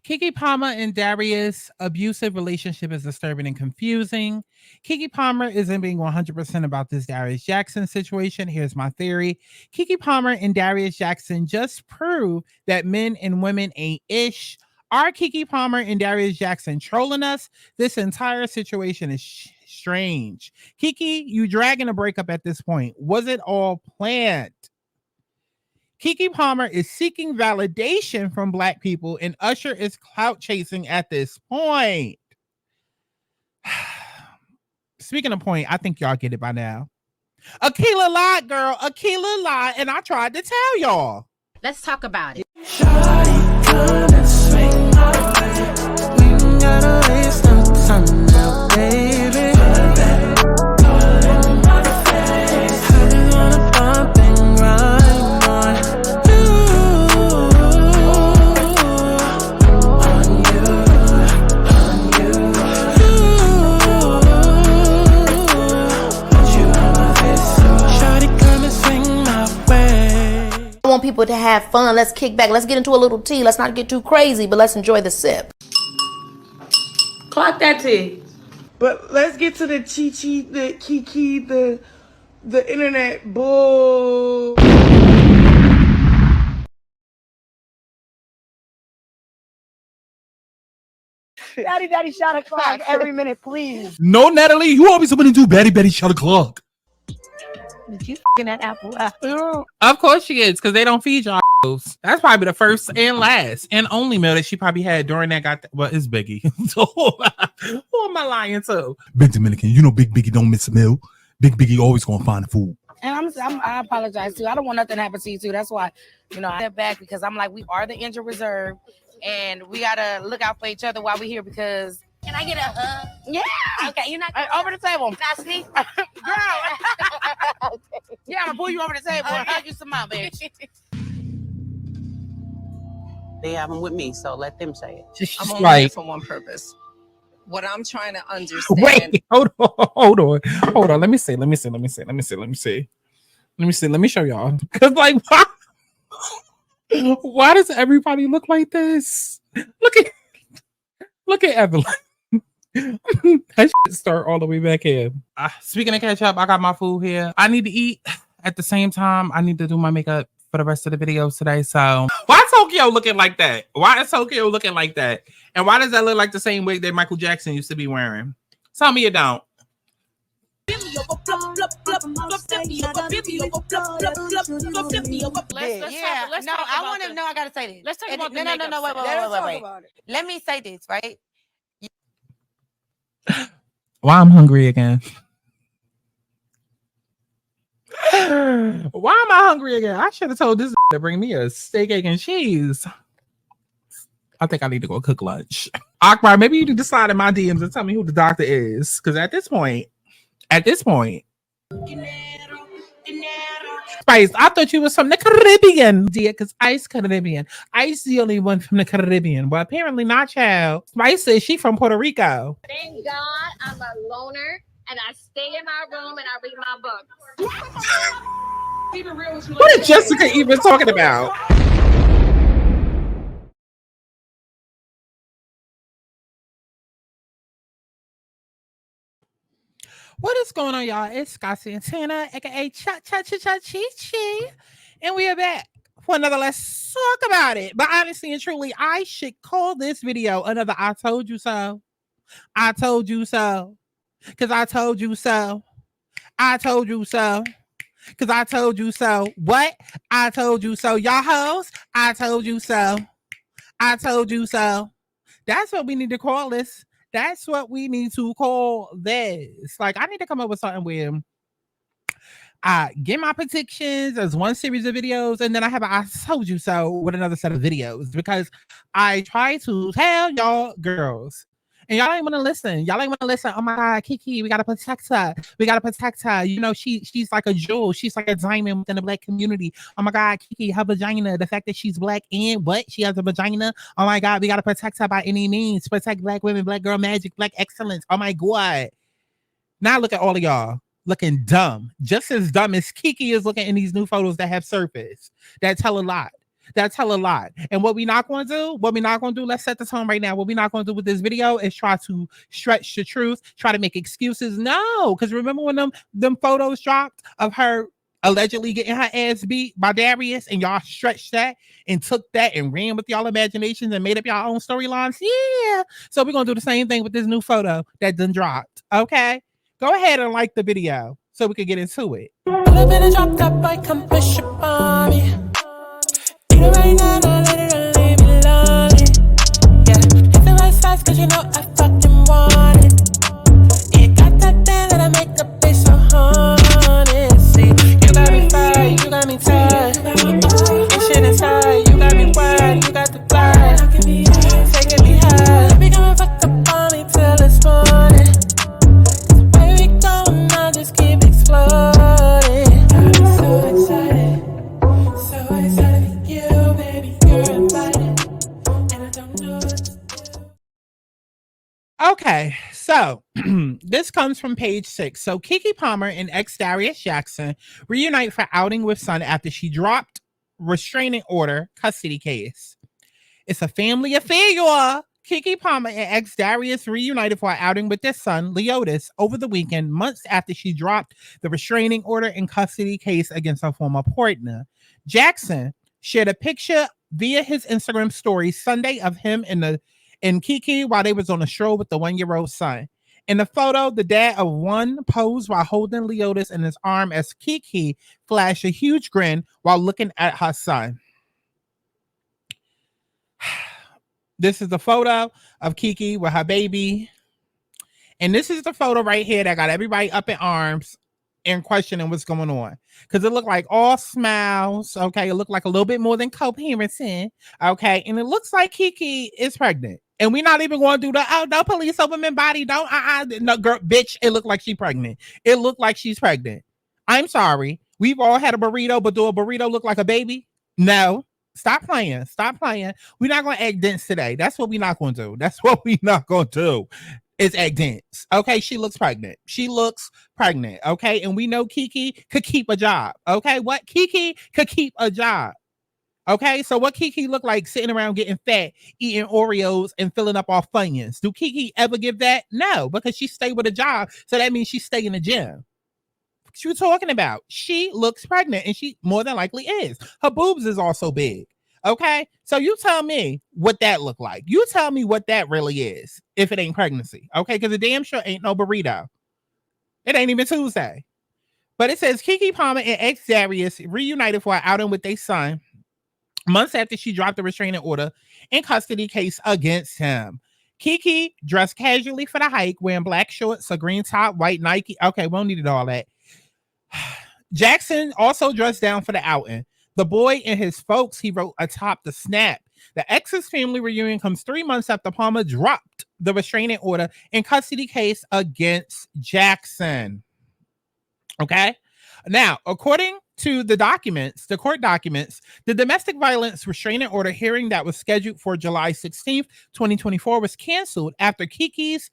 Keke Palmer and Darius' abusive relationship is disturbing and confusing. Keke Palmer isn't being 100% about this Darius Jackson situation. Here's my theory. Keke Palmer and Darius Jackson just prove that men and women ain't ish. Are Keke Palmer and Darius Jackson trolling us? This entire situation is strange. Keke, you dragging a breakup at this point. Was it all planned? Keke Palmer is seeking validation from Black people, and Usher is clout chasing at this point. Speaking of point, I think y'all get it by now. Akila lied, girl. Akila lied, and I tried to tell y'all. Let's talk about it. I want people to have fun. Let's kick back. Let's get into a little tea. Let's not get too crazy, but let's enjoy the sip. Clock that tea. But let's get to the chi-chi, the kiki, the internet bull. Daddy, shot a clock every minute, please. No, Natalie, you always want to do Betty, shut a clock. Did you f***ing that apple? Of course she is, because they don't feed y'all. That's probably the first and last and only meal that she probably had during that. Well, it's Biggie. So who am I lying to? Big Dominican, you know Big Biggie don't miss a meal. Big Biggie always gonna find the food. And I apologize too. I don't want nothing to happen to you too. That's why, I step back, because I'm like, we are the injured reserve, and we gotta look out for each other while we're here. Because Can I get a hug? yeah, Okay, you're not over the table, not sneak. girl. Yeah, I'm gonna pull you over the table and hug you some more, bitch. They have them with me, so let them say it. I'm only here for one purpose. What I'm trying to understand. Wait, hold on. Let me see. Let me show y'all. Cause like, why does everybody look like this? Look at Evelyn. That shit start all the way back here. Speaking of Cashapp, I got my food here. I need to eat. At the same time, I need to do my makeup for the rest of the videos today. So why Tokyo looking like that? Why is Tokyo looking like that? And why does that look like the same wig that Michael Jackson used to be wearing? Tell me you don't. Let's Yeah, no, I want to know. I gotta say this. Let's talk about no. Wait. Let me say this, right? Why I'm hungry again? Why am I hungry again? I should have told this to bring me a steak, egg, and cheese. I think I need to go cook lunch. Akbar, maybe you can decide in my DMs and tell me who the doctor is. Because at this point, Spice, I thought you was from the Caribbean, dear, because Ice Caribbean. Ice the only one from the Caribbean. Well, apparently not, child. Spice says she from Puerto Rico. Thank God I'm a loner and I stay in my room and I read my books. What is Jessica even talking about? What is going on, y'all? It's Santana, aka Chi, and we are back for another Let's Talk About It. But honestly and truly, I should call this video another I told you so. I told you so. Because I told you so. I told you so. Because I told you so. What? I told you so. Y'all hoes, I told you so. I told you so. That's what we need to call this. That's what we need to call this. Like, I need to come up with something where I get my predictions as one series of videos, and then I have a I told you so with another set of videos, because I try to tell y'all girls, and y'all ain't want to listen. Oh my God, Keke, we gotta protect her. You know, she's like a jewel. She's like a diamond within the Black community. Oh my God, Keke, her vagina. The fact that she's Black and what? She has a vagina. Oh my God, we gotta protect her by any means. Protect Black women, Black girl magic, Black excellence. Oh my God. Now look at all of y'all looking dumb. Just as dumb as Keke is looking in these new photos that have surfaced. That tell a lot. That's hella lot. And what we not going to do, let's set the tone right now. What we not going to do with this video is try to stretch the truth, try to make excuses. No, because remember when them photos dropped of her allegedly getting her ass beat by Darius, and y'all stretched that and took that and ran with y'all imaginations and made up y'all own storylines? Yeah. So we're going to do the same thing with this new photo that done dropped. Okay? Go ahead and like the video so we can get into it. Right now, let it leave me lonely. Yeah, hit the right size, cause you know I fucking want it. You got that thing that I make the bitch so haunted. See, you got me fired, you got me tired. This shit inside, you got me wired, you got the fly. Taking me high, we gonna fuck up on me till it's morning. The way we going, I just keep exploding. I'm so excited. So excited. Okay, so this comes from page 6. So Keke Palmer and ex Darius Jackson reunite for outing with son after she dropped restraining order custody case. It's a family affair, y'all. Keke Palmer and ex Darius reunited for an outing with their son, Leotis, over the weekend, months after she dropped the restraining order and custody case against her former partner. Jackson shared a picture via his Instagram story Sunday of him and Keke while they was on a stroll with the 1-year-old son. In the photo, the dad of one posed while holding Leotis in his arm as Keke flashed a huge grin while looking at her son. This is the photo of Keke with her baby. And this is the photo right here that got everybody up in arms and questioning what's going on. Because it looked like all smiles. Okay. It looked like a little bit more than co-parenting. Okay. And it looks like Keke is pregnant. And we're not even going to do the police over my body. Don't no, girl, bitch. It looked like she's pregnant. It looked like she's pregnant. I'm sorry. We've all had a burrito, but do a burrito look like a baby? No. Stop playing. Stop playing. We're not going to act dense today. That's what we're not going to do. That's what we're not going to do. Is act dense. Okay. She looks pregnant. She looks pregnant. Okay. And we know Keke could keep a job. Okay. What? Keke could keep a job. Okay, so what Keke look like sitting around getting fat, eating Oreos and filling up our Funyuns? Do Keke ever give that? No, because she stay with a job. So that means she stay in the gym. What you talking about? She looks pregnant and she more than likely is. Her boobs is also big. Okay, so you tell me what that look like. You tell me what that really is if it ain't pregnancy. Okay, because the damn sure ain't no burrito. It ain't even Tuesday. But it says Keke Palmer and ex Darius reunited for an outing with their son months after she dropped the restraining order and custody case against him. Keke dressed casually for the hike, wearing black shorts, a green top, white Nike. Okay, we don't need all that. Jackson also dressed down for the outing. The boy and his folks, he wrote atop the snap. The ex's family reunion comes 3 months after Palmer dropped the restraining order and custody case against Jackson. Okay? Now, according to the documents, the court documents, the domestic violence restraining order hearing that was scheduled for July 16th, 2024 was canceled after Keke's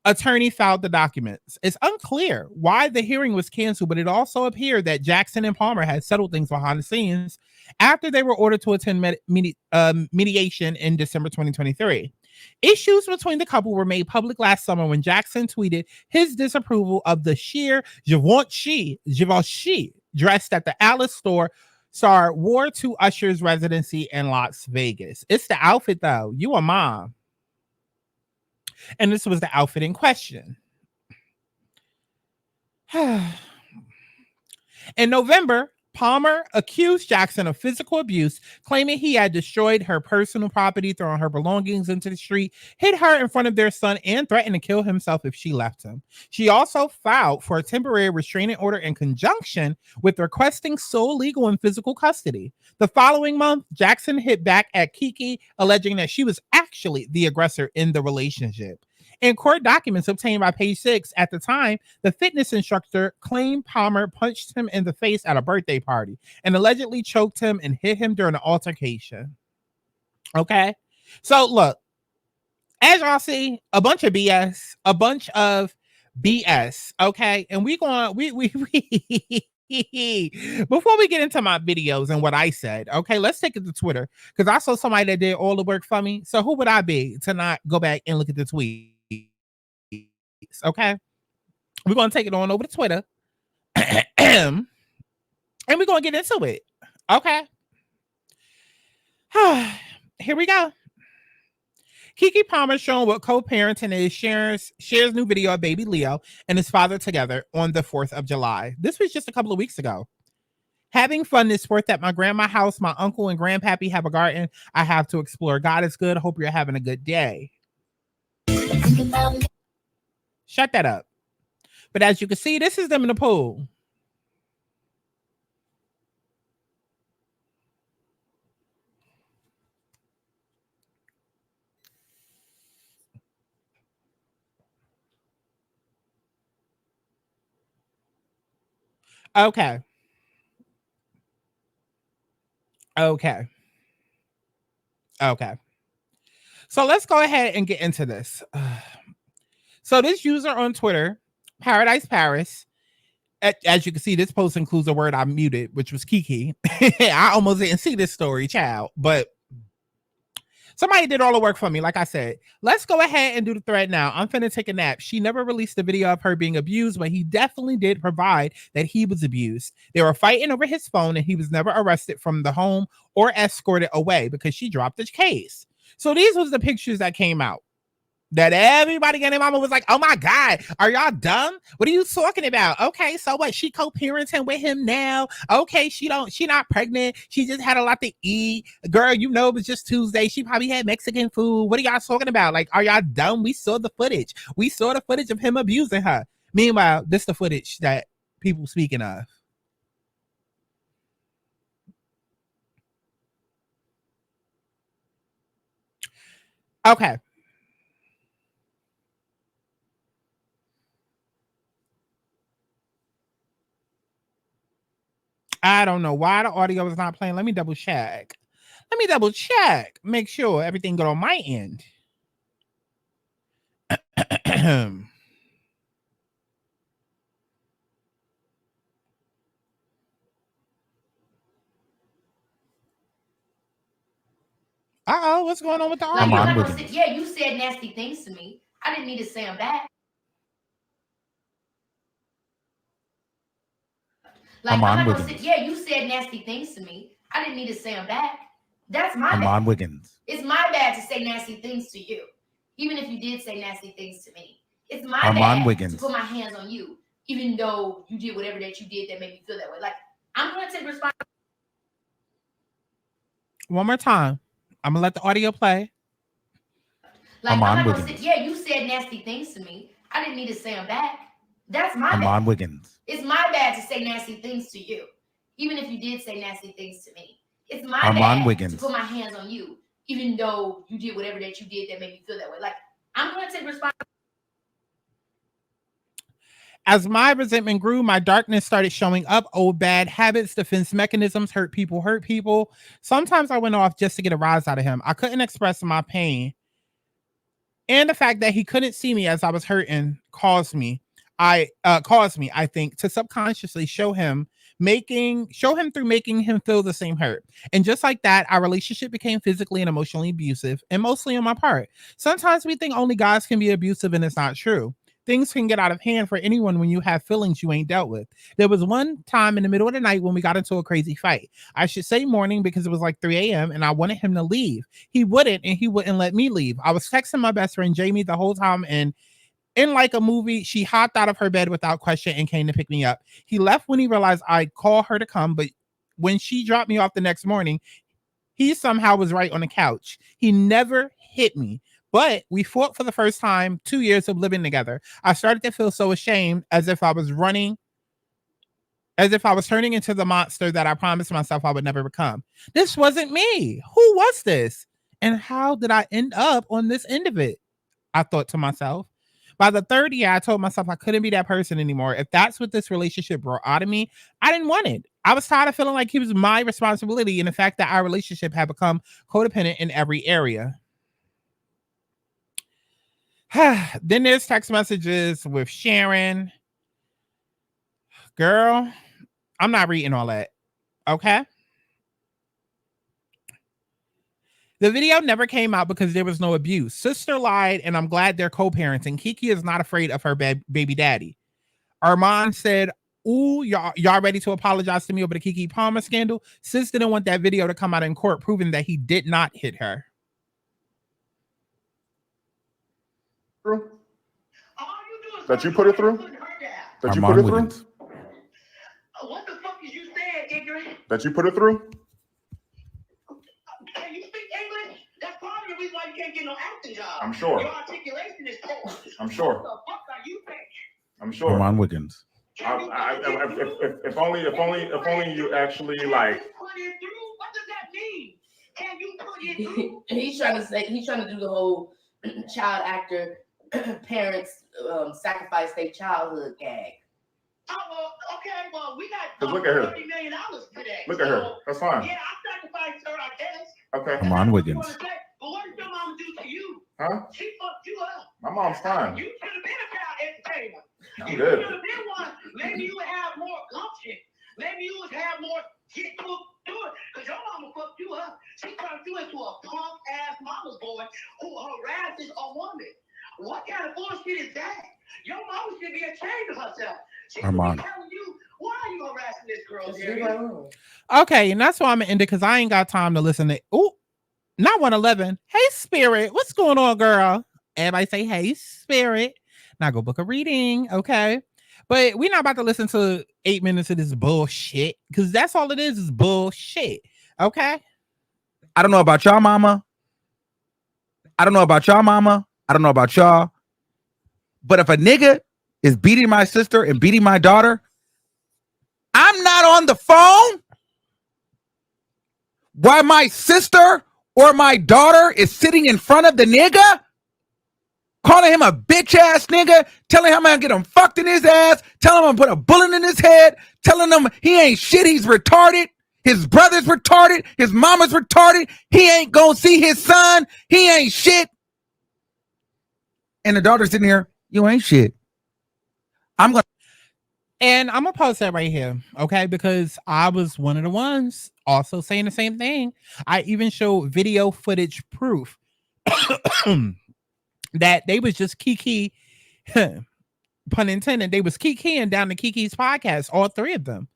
attorney filed the documents. It's unclear why the hearing was canceled, but it also appeared that Jackson and Palmer had settled things behind the scenes after they were ordered to attend mediation in December 2023. Issues between the couple were made public last summer when Jackson tweeted his disapproval of the sheer Givenchy dress that the Alice store star wore to Usher's residency in Las Vegas. It's the outfit, though. You a mom. And this was the outfit in question. In November, Palmer accused Jackson of physical abuse, claiming he had destroyed her personal property, throwing her belongings into the street, hit her in front of their son, and threatened to kill himself if she left him. She also filed for a temporary restraining order in conjunction with requesting sole legal and physical custody. The following month, Jackson hit back at Keke, alleging that she was actually the aggressor in the relationship. In court documents obtained by Page 6, at the time, the fitness instructor claimed Palmer punched him in the face at a birthday party and allegedly choked him and hit him during an altercation. Okay? So, look, as y'all see, a bunch of BS, okay? And we Before we get into my videos and what I said, okay, let's take it to Twitter because I saw somebody that did all the work for me. So who would I be to not go back and look at the tweets? Okay, we're gonna take it on over to Twitter, and we're gonna get into it. Okay, here we go. Keke Palmer showing what co-parenting is, shares new video of baby Leo and his father together on the 4th of July. This was just a couple of weeks ago. Having fun this 4th at my grandma's house. My uncle and grandpappy have a garden. I have to explore. God is good. Hope you're having a good day. Shut that up. But as you can see, this is them in the pool. Okay. Okay. Okay. So let's go ahead and get into this. So this user on Twitter, Paradise Paris, as you can see, this post includes a word I muted, which was Keke. I almost didn't see this story, child, but somebody did all the work for me. Like I said, let's go ahead and do the thread now. I'm finna take a nap. She never released a video of her being abused, but he definitely did provide that he was abused. They were fighting over his phone and he was never arrested from the home or escorted away because she dropped the case. So these was the pictures that came out. That everybody and their mama was like, oh my God, are y'all dumb? What are you talking about? Okay, so what? She co-parenting with him now. Okay, she not pregnant. She just had a lot to eat. Girl, you know, it was just Tuesday. She probably had Mexican food. What are y'all talking about? Like, are y'all dumb? We saw the footage. We saw the footage of him abusing her. Meanwhile, this the footage that people speaking of. Okay. I don't know why the audio is not playing. Let me double check. Make sure everything good on my end. Uh-oh, what's going on with the audio? Like, I'm not gonna say, yeah, you said nasty things to me. I didn't need to say them back. Like, I'm not gonna say, yeah, you said nasty things to me. I didn't need to say them back. That's my bad. Wiggins. It's my bad to say nasty things to you. Even if you did say nasty things to me. It's my bad to put my hands on you. Even though you did whatever that you did that made me feel that way. Like, I'm gonna take responsibility. One more time. I'm gonna let the audio play. Like, I'm not gonna say, yeah, you said nasty things to me. I didn't need to say them back. That's my bad. Wiggins. It's my bad to say nasty things to you. Even if you did say nasty things to me. It's my bad to put my hands on you. Even though you did whatever that you did that made me feel that way. Like, I'm gonna take responsibility. As my resentment grew, my darkness started showing up. Old bad habits, defense mechanisms, hurt people. Sometimes I went off just to get a rise out of him. I couldn't express my pain. And the fact that he couldn't see me as I was hurting caused me, I think, to subconsciously show him through making him feel the same hurt. And just like that, our relationship became physically and emotionally abusive, and mostly on my part. Sometimes we think only guys can be abusive, and it's not true. Things can get out of hand for anyone when you have feelings you ain't dealt with. There was one time in the middle of the night when we got into a crazy fight. I should say morning because it was like 3 a.m. and I wanted him to leave. He wouldn't, and he wouldn't let me leave. I was texting my best friend Jamie the whole time, and in like a movie, she hopped out of her bed without question and came to pick me up. He left when he realized I'd call her to come, but when she dropped me off the next morning, he somehow was right on the couch. He never hit me. But we fought for the first time 2 years of living together. I started to feel so ashamed, as if I was turning into the monster that I promised myself I would never become. This wasn't me. Who was this? And how did I end up on this end of it? I thought to myself. By the third year, I told myself I couldn't be that person anymore. If that's what this relationship brought out of me, I didn't want it. I was tired of feeling like he was my responsibility, and the fact that our relationship had become codependent in every area. Then there's text messages with Sharon. Girl, I'm not reading all that. Okay. The video never came out because there was no abuse. Sister lied, and I'm glad they're co-parenting. Keke is not afraid of her baby daddy. Armand said, ooh, y'all ready to apologize to me over the Keke Palmer scandal? Sis didn't want that video to come out in court proving that he did not hit her. That you put it through? That you put it through? What the fuck is you saying, ignorant? That you put it through? Can you speak English? That's part of the reason why you can't get no acting job. I'm sure. Your articulation is poor. I'm sure. What the fuck are you saying? I'm sure. Armand Wiggins. If only you actually like. Put it through? What does that mean? Can you put it through? He's trying to do the whole child actor parents sacrifice their childhood gag. Oh, well, okay, well, we got look at her. $30 million today. Look at her. That's fine. Yeah, I sacrificed her, I guess. Okay. Armand Wiggins. But what did your mama do to you? Huh? She fucked you up. My mom's fine. You should have been a child entertainer. I'm You good. should have been one. Maybe you would have more gumption. Maybe you would have more get to it. Because your mama fucked you up. She turned you into a punk-ass mama's boy who harasses a woman. What kind of bullshit is that? Your mama should be ashamed of herself. She should be telling you, why are you harassing this girl, Jerry? Okay, and that's why I'm gonna end it, because I ain't got time to listen to not 111. Hey Spirit, what's going on, girl? Everybody say hey Spirit. Now go book a reading, okay? But we're not about to listen to 8 minutes of this bullshit, because that's all it is bullshit. Okay. I don't know about y'all, mama. I don't know about y'all, mama. I don't know about y'all. But if a nigga is beating my sister and beating my daughter, I'm not on the phone while my sister or my daughter is sitting in front of the nigga, calling him a bitch ass nigga, telling him I'm gonna get him fucked in his ass, telling him I'm gonna put a bullet in his head, telling him he ain't shit, he's retarded, his brother's retarded, his mama's retarded, he ain't gonna see his son, he ain't shit. And the daughter's sitting here, you ain't shit. I'm gonna post that right here, okay? Because I was one of the ones also saying the same thing. I even showed video footage proof that they was just Keke, pun intended, they was Kekeing down to Keke's podcast, all three of them.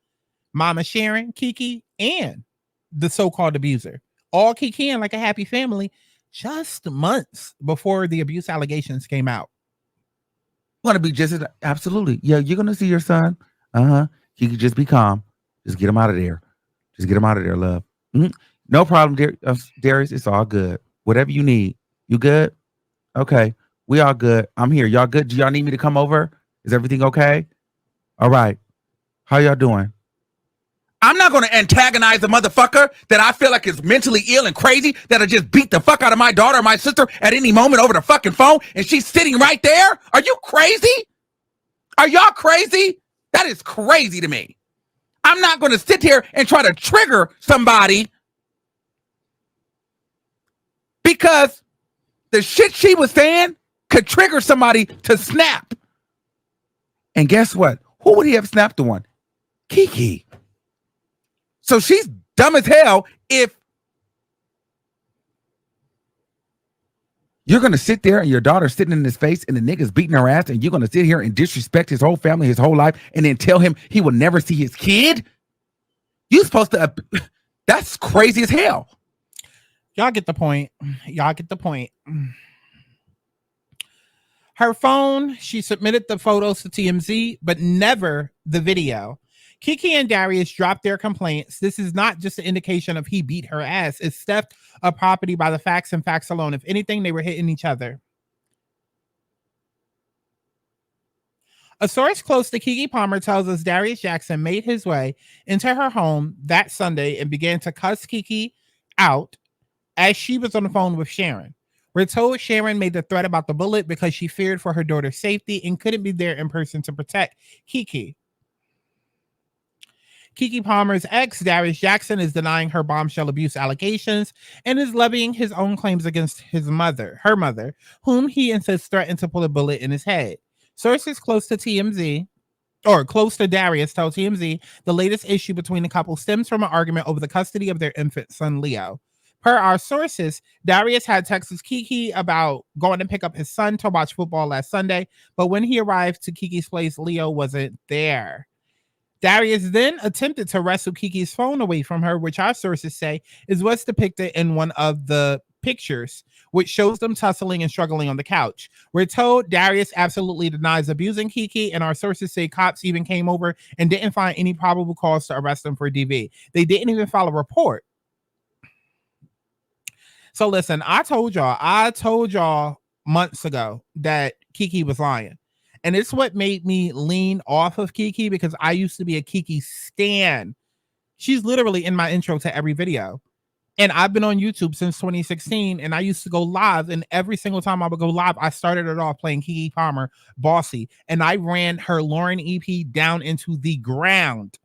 Mama Sharon, Keke, and the so-called abuser. All Kekeing like a happy family just months before the abuse allegations came out. Want to be just as absolutely. Yeah, you're gonna see your son. He could just be calm. Just get him out of there. Just get him out of there, love. No problem, Darius. It's all good. Whatever you need. You good? Okay. We all good. I'm here. Y'all good? Do y'all need me to come over? Is everything okay? All right. How y'all doing? I'm not going to antagonize the motherfucker that I feel like is mentally ill and crazy that'll just beat the fuck out of my daughter or my sister at any moment over the fucking phone, and she's sitting right there. Are you crazy? Are y'all crazy? That is crazy to me. I'm not going to sit here and try to trigger somebody because the shit she was saying could trigger somebody to snap. And guess what? Who would he have snapped on? Keke. So she's dumb as hell if you're going to sit there and your daughter's sitting in his face and the nigga's beating her ass and you're going to sit here and disrespect his whole family, his whole life, and then tell him he will never see his kid? You're supposed to... That's crazy as hell. Y'all get the point. Y'all get the point. Her phone, she submitted the photos to TMZ, but never the video. Keke and Darius dropped their complaints. This is not just an indication of he beat her ass. It's theft of property by the facts and facts alone. If anything, they were hitting each other. A source close to Keke Palmer tells us Darius Jackson made his way into her home that Sunday and began to cuss Keke out as she was on the phone with Sharon. We're told Sharon made the threat about the bullet because she feared for her daughter's safety and couldn't be there in person to protect Keke. Keke Palmer's ex, Darius Jackson, is denying her bombshell abuse allegations and is levying his own claims against her mother, whom he insists threatened to pull a bullet in his head. Sources close to TMZ or close to Darius, told TMZ the latest issue between the couple stems from an argument over the custody of their infant son, Leo. Per our sources, Darius had texted Keke about going to pick up his son to watch football last Sunday, but when he arrived to Keke's place, Leo wasn't there. Darius then attempted to wrestle Keke's phone away from her, which our sources say is what's depicted in one of the pictures, which shows them tussling and struggling on the couch. We're told Darius absolutely denies abusing Keke, and our sources say cops even came over and didn't find any probable cause to arrest him for DV. They didn't even file a report. So listen, I told y'all months ago that Keke was lying. And it's what made me lean off of Keke, because I used to be a Keke stan. She's literally in my intro to every video. And I've been on YouTube since 2016, and I used to go live, and every single time I would go live, I started it off playing Keke Palmer, Bossy, and I ran her Lauren EP down into the ground.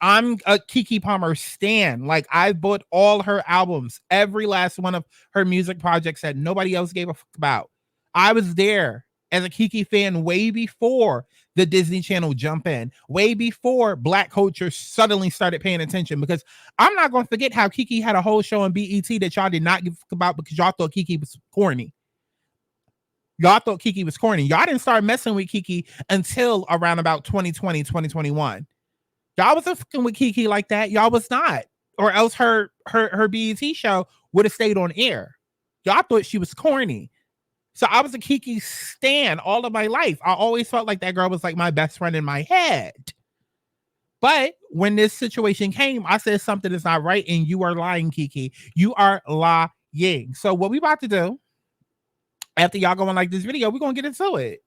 I'm a Keke Palmer stan. Like, I bought all her albums, every last one of her music projects that nobody else gave a fuck about. I was there as a Keke fan way before the Disney Channel jump in, way before Black culture suddenly started paying attention, because I'm not going to forget how Keke had a whole show on BET that y'all did not give a fuck about because y'all thought Keke was corny. Y'all thought Keke was corny. Y'all didn't start messing with Keke until around about 2020, 2021. Y'all wasn't fucking with Keke like that. Y'all was not. Or else her BET show would have stayed on air. Y'all thought she was corny. So I was a Keke stan all of my life. I always felt like that girl was like my best friend in my head. But when this situation came, I said something is not right, and you are lying, Keke. You are lying. So what we about to do, after y'all go and like this video, we're going to get into it.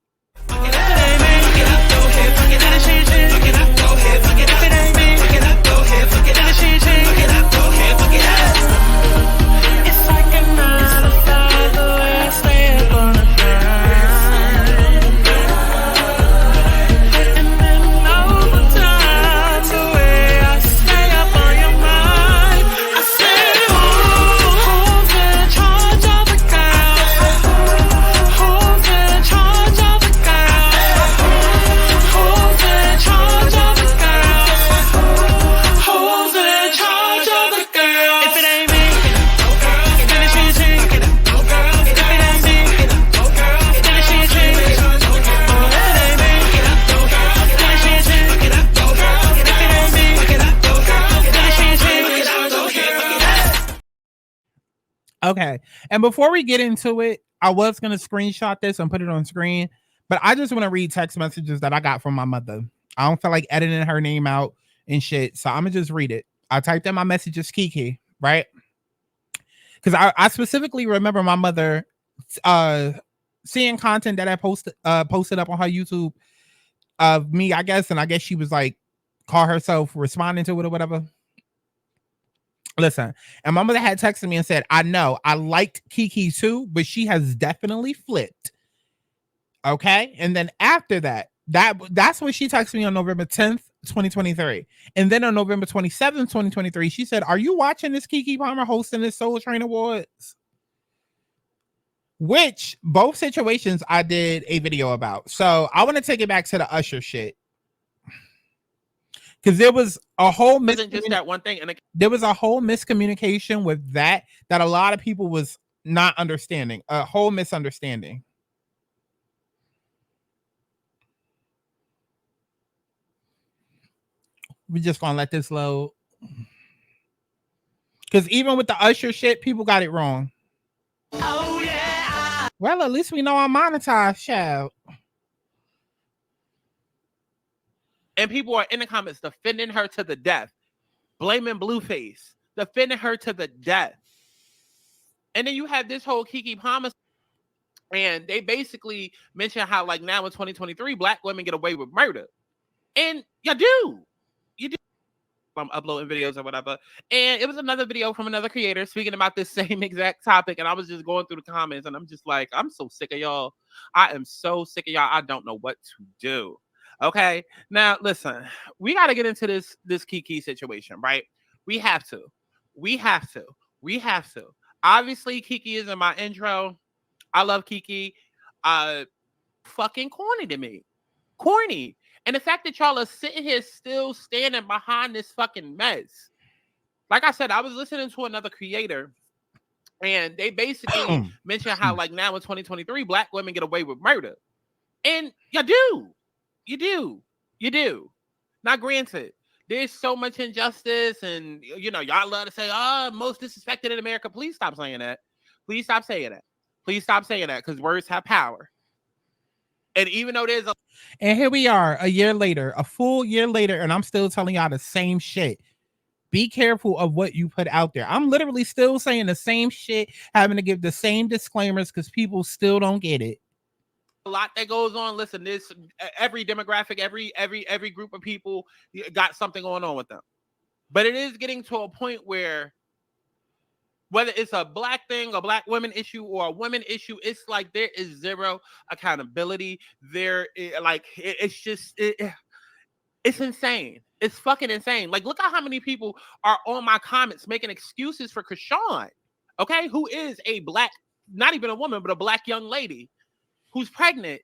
It's like a 9 to 5, the way I stay up on the grind. And then overtime, the way I stay up on your mind. I say, who's in charge of the girl? Who's in charge of the girl? Who's in charge of the girl? Who's in charge of the girl? If it ain't me, then it's you, G. If it ain't me, then it's you, G. If it ain't me, then it's you, G. Okay. And before we get into it, I was going to screenshot this and put it on screen, but I just want to read text messages that I got from my mother. I don't feel like editing her name out and shit, so I'm going to just read it. I typed in my messages, Keke, right? Because I specifically remember my mother seeing content that I posted up on her YouTube of me, I guess, and I guess she was like, call herself responding to it or whatever. Listen, and my mother had texted me and said, I know I liked Keke too, but she has definitely flipped. Okay. And then after that's when she texted me on November 10th, 2023. And then on November 27th, 2023, she said, are you watching this Keke Palmer hosting this Soul Train Awards? Which both situations I did a video about. So I want to take it back to the Usher shit. Because there was a whole just that one thing, and there was a whole miscommunication with that a lot of people was not understanding. A whole misunderstanding. We're just gonna let this load. Because even with the Usher shit, people got it wrong. Oh yeah. Well, at least we know I'm monetized, child. And people are in the comments defending her to the death, blaming Blueface, defending her to the death. And then you have this whole Keke Palmer, and they basically mention how, like, now in 2023, Black women get away with murder. And you do. I'm uploading videos or whatever. And it was another video from another creator speaking about this same exact topic. And I was just going through the comments, and I'm just like, I'm so sick of y'all. I am so sick of y'all. I don't know what to do. Okay, now listen, we got to get into this Keke situation, right? We have to. Obviously, Keke is in my intro. I love Keke. Fucking corny to me. Corny. And the fact that y'all are sitting here still standing behind this fucking mess. Like I said, I was listening to another creator, and they basically mentioned how, like, now in 2023, black women get away with murder. And you do. Now, granted, there's so much injustice, and, you know, y'all love to say, oh, most disrespected in America. Please stop saying that. Please stop saying that. Please stop saying that, because words have power. And even though there's a... And here we are a year later, a full year later, and I'm still telling y'all the same shit. Be careful of what you put out there. I'm literally still saying the same shit, having to give the same disclaimers because people still don't get it. A lot that goes on. Listen, this every demographic, every group of people got something going on with them. But it is getting to a point where whether it's a black thing, a black women issue, or a women issue, it's like there is zero accountability. It's insane. It's fucking insane. Like, look at how many people are on my comments making excuses for Krishan, okay, who is a black, not even a woman, but a black young lady who's pregnant,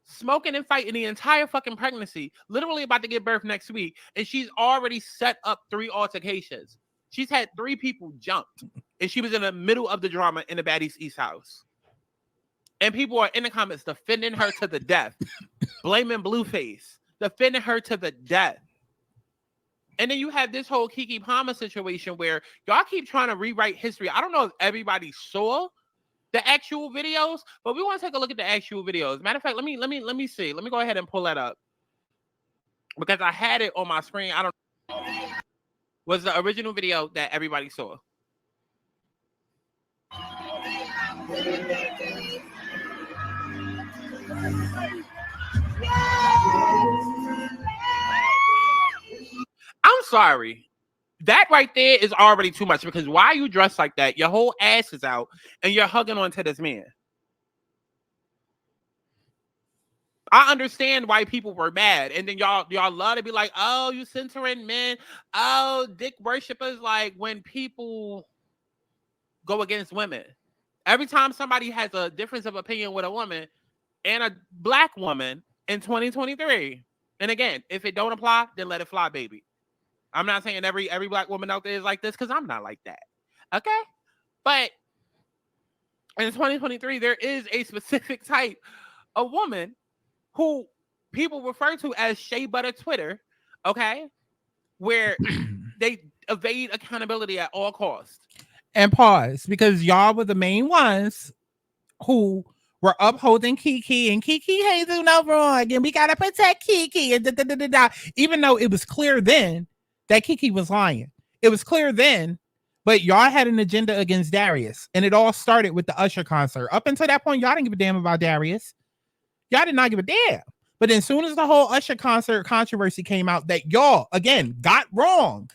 smoking and fighting the entire fucking pregnancy, literally about to give birth next week, and she's already set up 3 altercations. She's had 3 people jumped, and she was in the middle of the drama in the Baddies East house. And people are in the comments defending her to the death, blaming Blueface, defending her to the death. And then you have this whole Keke Palmer situation where y'all keep trying to rewrite history. I don't know if everybody saw the actual videos, but we want to take a look at the actual videos. Matter of fact, let me see. Let me go ahead and pull that up, because I had it on my screen. I don't know. Was the original video that everybody saw. I'm sorry. That right there is already too much, because why are you dressed like that? Your whole ass is out and you're hugging onto this man. I understand why people were mad. And then y'all love to be like, oh, you censoring men. Oh, dick worshipers. Like, when people go against women. Every time somebody has a difference of opinion with a woman and a black woman in 2023. And again, if it don't apply, then let it fly, baby. I'm not saying every black woman out there is like this, because I'm not like that. Okay? But in 2023, there is a specific type of woman who people refer to as Shea Butter Twitter, okay? Where they evade accountability at all costs. And pause, because y'all were the main ones who were upholding Keke, and Keke ain't do no wrong, and we gotta protect Keke, and even though it was clear then that Keke was lying. It was clear then, but y'all had an agenda against Darius, and it all started with the Usher concert. Up until that point, y'all didn't give a damn about Darius. Y'all did not give a damn. But as soon as the whole Usher concert controversy came out, that y'all, again, got wrong.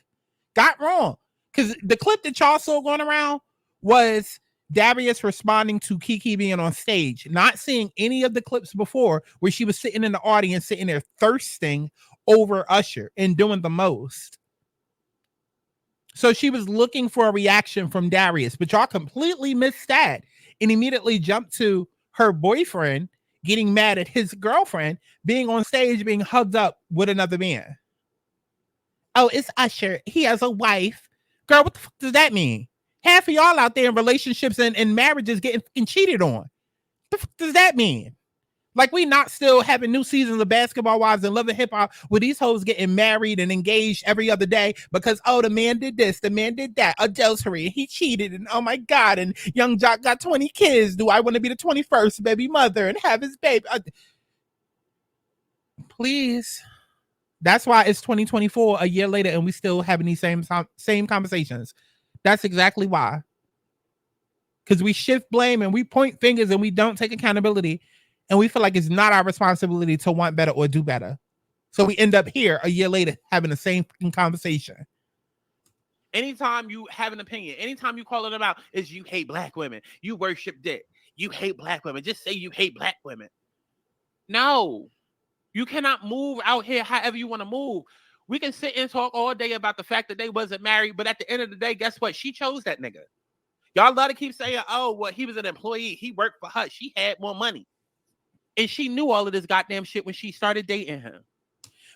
Because the clip that y'all saw going around was Darius responding to Keke being on stage, not seeing any of the clips before where she was sitting in the audience, sitting there thirsting over Usher and doing the most. So she was looking for a reaction from Darius, but y'all completely missed that and immediately jumped to her boyfriend getting mad at his girlfriend being on stage, being hugged up with another man. Oh, it's Usher. He has a wife. Girl, what the fuck does that mean? Half of y'all out there in relationships and marriages getting cheated on. What the fuck does that mean? Like, we not still having new seasons of Basketball Wives and Love and Hip Hop with these hoes getting married and engaged every other day because, oh, the man did this, the man did that, adultery, he cheated, and oh my God, and Young Jock got 20 kids. Do I want to be the 21st baby mother and have his baby? Please. That's why it's 2024, a year later, and we still having these same conversations. That's exactly why. Because we shift blame and we point fingers and we don't take accountability. And we feel like it's not our responsibility to want better or do better. So we end up here a year later having the same conversation. Anytime you have an opinion, anytime you call it out, is you hate black women. You worship dick. You hate black women. Just say you hate black women. No. You cannot move out here however you want to move. We can sit and talk all day about the fact that they wasn't married, but at the end of the day, guess what? She chose that nigga. Y'all love to keep saying, oh, well, he was an employee. He worked for her. She had more money. And she knew all of this goddamn shit when she started dating him.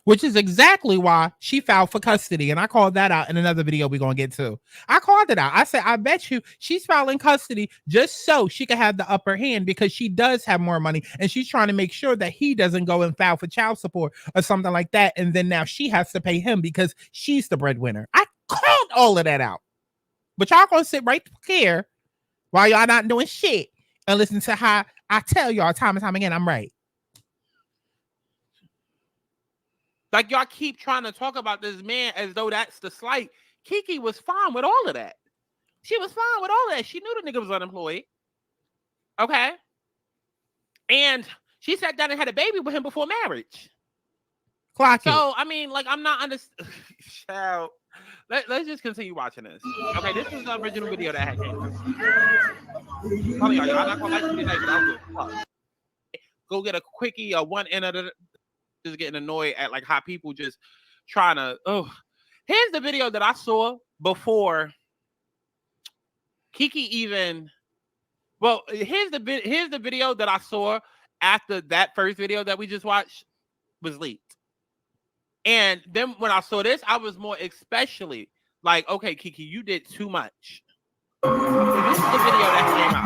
which is exactly why she filed for custody. And I called that out in another video we're going to get to. I called it out. I said, I bet you she's filing custody just so she can have the upper hand because she does have more money and she's trying to make sure that he doesn't go and file for child support or something like that. And then now she has to pay him because she's the breadwinner. I called all of that out. But y'all going to sit right here while y'all not doing shit and listen to how I tell y'all time and time again, I'm right. Like, y'all keep trying to talk about this man as though that's the slight. Keke was fine with all of that. She was fine with all of that. She knew the nigga was unemployed. Okay? And she sat down and had a baby with him before marriage. So, I mean, like, I'm not understanding. Let's just continue watching this. Okay, this was the original video that had came out. Y'all not gonna like me tonight, but I'm good. Go get a quickie or one end of the... Just getting annoyed at like how people just trying to. Oh, here's the video that I saw before Keke even. Well, here's the video that I saw after that first video that we just watched was leaked, and then when I saw this, I was more especially like, okay, Keke, you did too much. So this is the video that came out.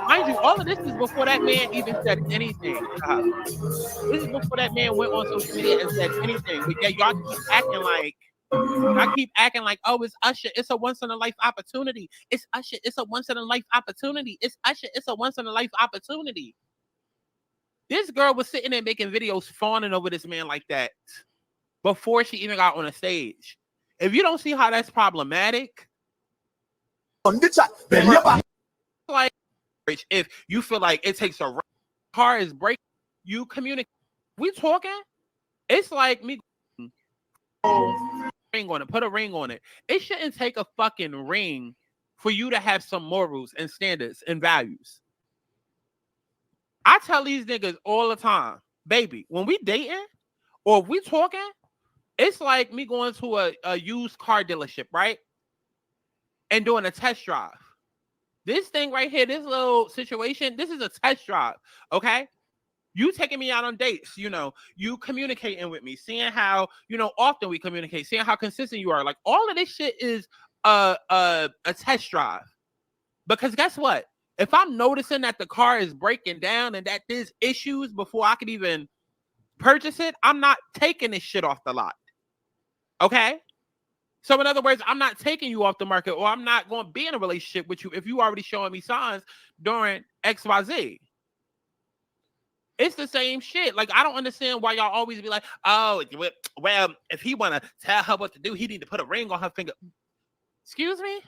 Mind you, all of this is before that man even said anything. This is before that man went on social media and said anything. But yeah, y'all keep acting like, oh, it's Usher. It's a once in a life opportunity. It's Usher. It's a once in a life opportunity. It's Usher. It's a once in a life opportunity. This girl was sitting there making videos fawning over this man like that before she even got on a stage. If you don't see how that's problematic, like, if you feel like it takes a car is breaking, you communicate. We talking. It's like me ring on it, put a ring on it. It shouldn't take a fucking ring for you to have some morals and standards and values. I tell these niggas all the time, baby, when we dating or if we talking, it's like me going to a used car dealership, right? And doing a test drive. This thing right here, this little situation, this is a test drive, okay? You taking me out on dates, you know, you communicating with me, seeing how, you know, often we communicate, seeing how consistent you are. Like, all of this shit is a test drive. Because guess what? If I'm noticing that the car is breaking down and that there's issues before I could even purchase it, I'm not taking this shit off the lot, okay? So in other words, I'm not taking you off the market, or I'm not going to be in a relationship with you if you already showing me signs during XYZ. It's the same shit. Like, I don't understand why y'all always be like, oh, well, if he want to tell her what to do, he need to put a ring on her finger. Excuse me?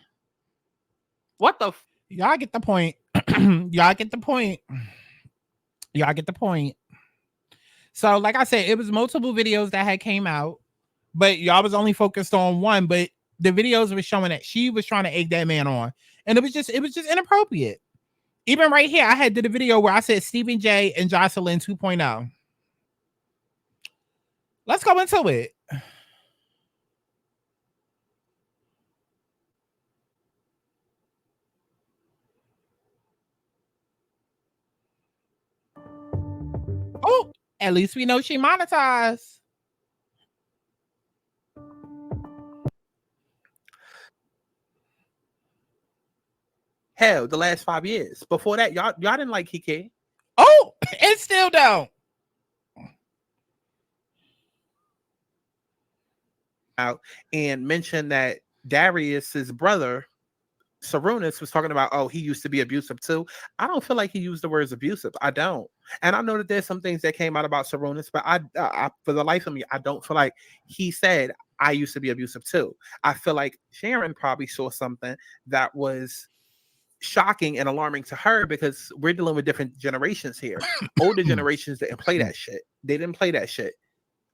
What the? Y'all get the point. Y'all get the point. Y'all get the point. So, like I said, it was multiple videos that had came out. But y'all was only focused on one, but the videos were showing that she was trying to egg that man on. And it was just inappropriate. Even right here, I did a video where I said Stephen J and Jocelyn 2.0. Let's go into it. Oh, at least we know she monetized. Hell, the last 5 years. Before that, y'all didn't like Keke. Oh, and still don't. Out and mentioned that Darius's brother, Sarunas, was talking about, oh, he used to be abusive too. I don't feel like he used the words abusive. I don't. And I know that there's some things that came out about Sarunas, but I for the life of me, I don't feel like he said, I used to be abusive too. I feel like Sharon probably saw something that was shocking and alarming to her, because we're dealing with different generations here. Older generations didn't play that shit. They didn't play that shit.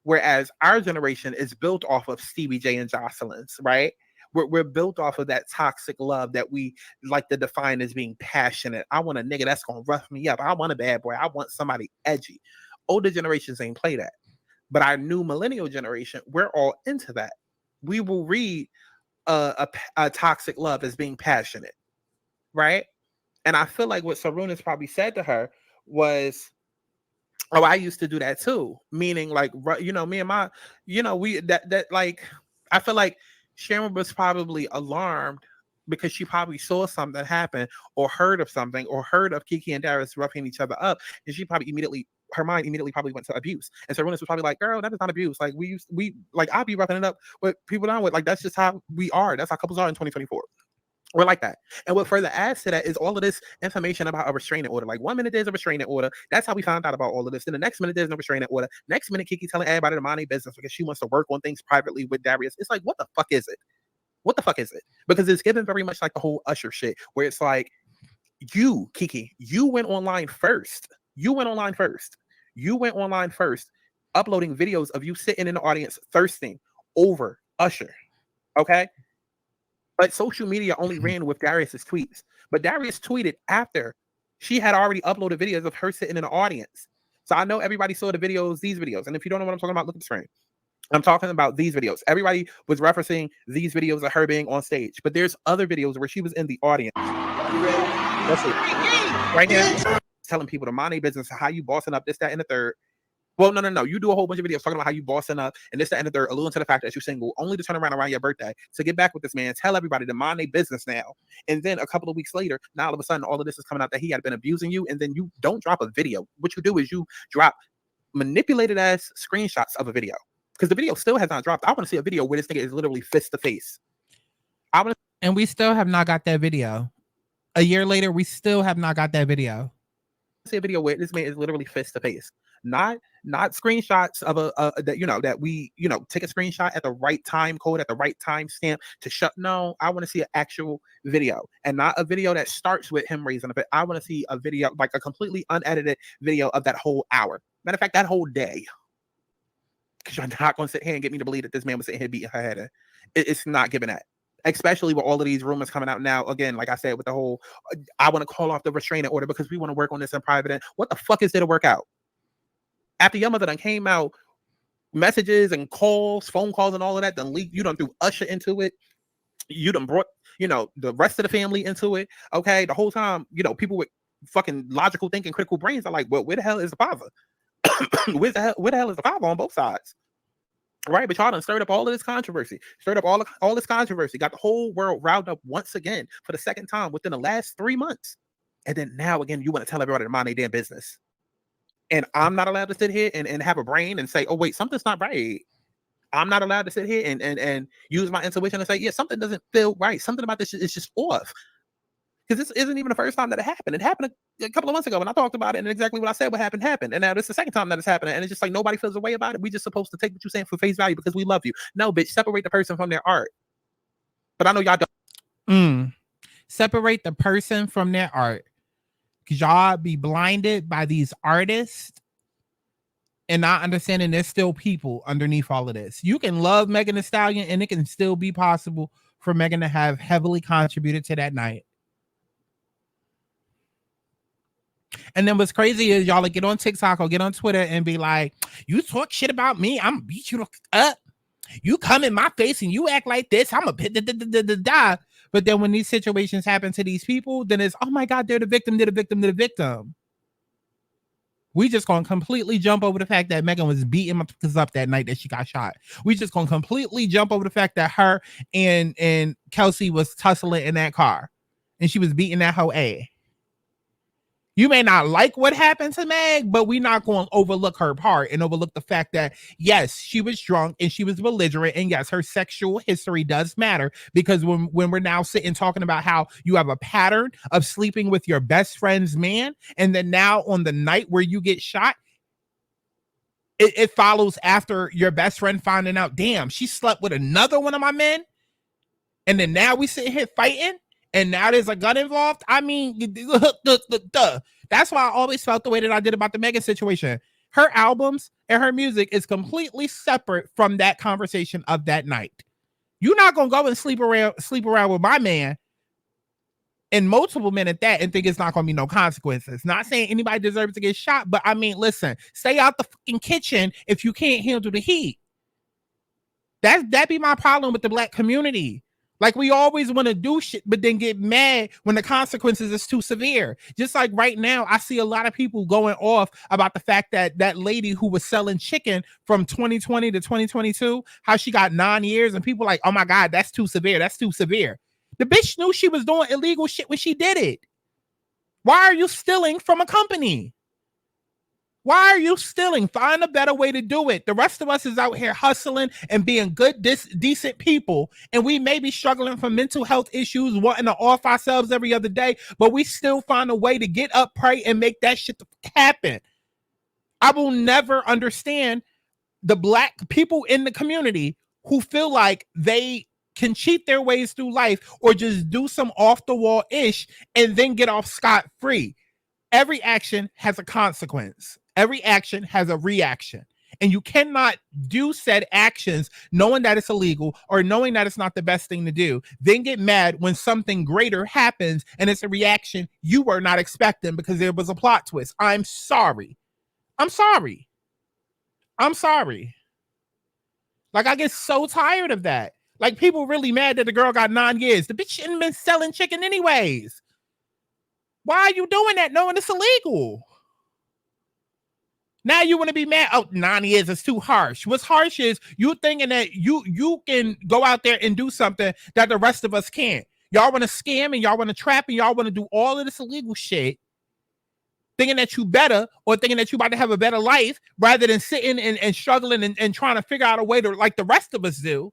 Whereas our generation is built off of Stevie J and Jocelyn's, right? We're built off of that toxic love that we like to define as being passionate. I want a nigga that's gonna rough me up. I want a bad boy. I want somebody edgy. Older generations ain't play that. But our new millennial generation, we're all into that. We will read a toxic love as being passionate. Right? And I feel like what Sarunas probably said to her was, oh, I used to do that too. Meaning like, you know, me and my, you know, that like, I feel like Sharon was probably alarmed because she probably saw something happen or heard of something or heard of Keke and Darius roughing each other up. And she probably her mind immediately probably went to abuse. And so Renis was probably like, girl, that is not abuse. Like like I'll be roughing it up with people down with, like, that's just how we are. That's how couples are in 2024. We're like that. And what further adds to that is all of this information about a restraining order. Like 1 minute there's a restraining order. That's how we found out about all of this. Then the next minute there's no restraining order. Next minute Keke telling everybody to mind their business because she wants to work on things privately with Darius. It's like, what the fuck is it? What the fuck is it? Because it's given very much like the whole Usher shit, where it's like, you, Keke, you went online first. You went online first. You went online first, uploading videos of you sitting in the audience thirsting over Usher. Okay? But social media only ran with Darius's tweets. But Darius tweeted after she had already uploaded videos of her sitting in the audience. So I know everybody saw the videos, these videos. And if you don't know what I'm talking about, look at the screen. I'm talking about these videos. Everybody was referencing these videos of her being on stage. But there's other videos where she was in the audience. That's it. Right here. Telling people to mind their business, how you bossing up, this, that, and the third. Well, no. You do a whole bunch of videos talking about how you bossing up and this, that, and the third, alluding to the fact that you're single, only to turn around your birthday to get back with this man, tell everybody to mind their business now. And then a couple of weeks later, now all of a sudden, all of this is coming out that he had been abusing you. And then you don't drop a video. What you do is you drop manipulated ass screenshots of a video. Because the video still has not dropped. I want to see a video where this nigga is literally fist to face. And we still have not got that video. A year later, we still have not got that video. See a video where this man is literally fist to face. Not screenshots of that, you know, that we, you know, take a screenshot at the right time code, at the right time stamp to shut. No, I want to see an actual video, and not a video that starts with him raising a bit. I want to see a video, like a completely unedited video of that whole hour. Matter of fact, that whole day. Because you're not going to sit here and get me to believe that this man was sitting here beating her head in. It's not giving that. Especially with all of these rumors coming out now. Again, like I said, with the whole, I want to call off the restraining order because we want to work on this in private. And what the fuck is there to work out? After your mother done came out, messages and calls, phone calls and all of that, done leaked. You done threw Usher into it. You done brought, you know, the rest of the family into it. Okay, the whole time, you know, people with fucking logical thinking, critical brains are like, well, where the hell is the father? where the hell is the father on both sides? Right, but y'all done stirred up all of this controversy, stirred up all this controversy, got the whole world riled up once again for the second time within the last 3 months. And then now again, you want to tell everybody to mind their damn business. And I'm not allowed to sit here and have a brain and say, oh wait, something's not right. I'm not allowed to sit here and use my intuition and say, yeah, something doesn't feel right. Something about this is just off. Because this isn't even the first time that it happened. It happened a couple of months ago when I talked about it, and exactly what I said what happened. And now this is the second time that it's happening. And it's just like nobody feels a way about it. We just supposed to take what you're saying for face value because we love you. No, bitch, separate the person from their art. But I know y'all don't. Separate the person from their art. Because y'all be blinded by these artists and not understanding there's still people underneath all of this. You can love Megan Thee Stallion, and it can still be possible for Megan to have heavily contributed to that night. And then what's crazy is y'all like get on TikTok or get on Twitter and be like, you talk shit about me, I'm gonna beat you up. You come in my face and you act like this, I'm a die. But then when these situations happen to these people, then it's, oh my God, they're the victim, they're the victim, they're the victim. We just gonna completely jump over the fact that Megan was beating us up that night that she got shot. We just gonna completely jump over the fact that her and Kelsey was tussling in that car and she was beating that whole A. You may not like what happened to Meg, but we're not going to overlook her part and overlook the fact that, yes, she was drunk and she was belligerent. And yes, her sexual history does matter, because when we're now sitting talking about how you have a pattern of sleeping with your best friend's man, and then now on the night where you get shot, it follows after your best friend finding out, damn, she slept with another one of my men. And then now we sit here fighting. And now there's a gun involved. I mean, that's why I always felt the way that I did about the Megan situation. Her albums and her music is completely separate from that conversation of that night. You're not gonna go and sleep around with my man and multiple men at that and think it's not gonna be no consequences. Not saying anybody deserves to get shot, but I mean, listen, stay out the fucking kitchen if you can't handle the heat. That be my problem with the Black community. Like we always want to do shit, but then get mad when the consequences is too severe. Just like right now, I see a lot of people going off about the fact that that lady who was selling chicken from 2020 to 2022, how she got 9 years, and people like, oh my God, that's too severe. That's too severe. The bitch knew she was doing illegal shit when she did it. Why are you stealing from a company? Why are you stealing? Find a better way to do it. The rest of us is out here hustling and being good, decent people. And we may be struggling from mental health issues, wanting to off ourselves every other day, but we still find a way to get up, pray, and make that shit happen. I will never understand the Black people in the community who feel like they can cheat their ways through life or just do some off the wall ish and then get off scot-free. Every action has a consequence. Every action has a reaction. And you cannot do said actions knowing that it's illegal or knowing that it's not the best thing to do, then get mad when something greater happens and it's a reaction you were not expecting because there was a plot twist. I'm sorry. I'm sorry. I'm sorry. Like, I get so tired of that. Like, people really mad that the girl got 9 years. The bitch shouldn't been selling chicken anyways. Why are you doing that knowing it's illegal? Now you want to be mad? Oh, 9 years is too harsh. What's harsh is you thinking that you can go out there and do something that the rest of us can't. Y'all want to scam and y'all want to trap and y'all want to do all of this illegal shit, thinking that you better or thinking that you about to have a better life rather than sitting and struggling and trying to figure out a way to, like the rest of us do.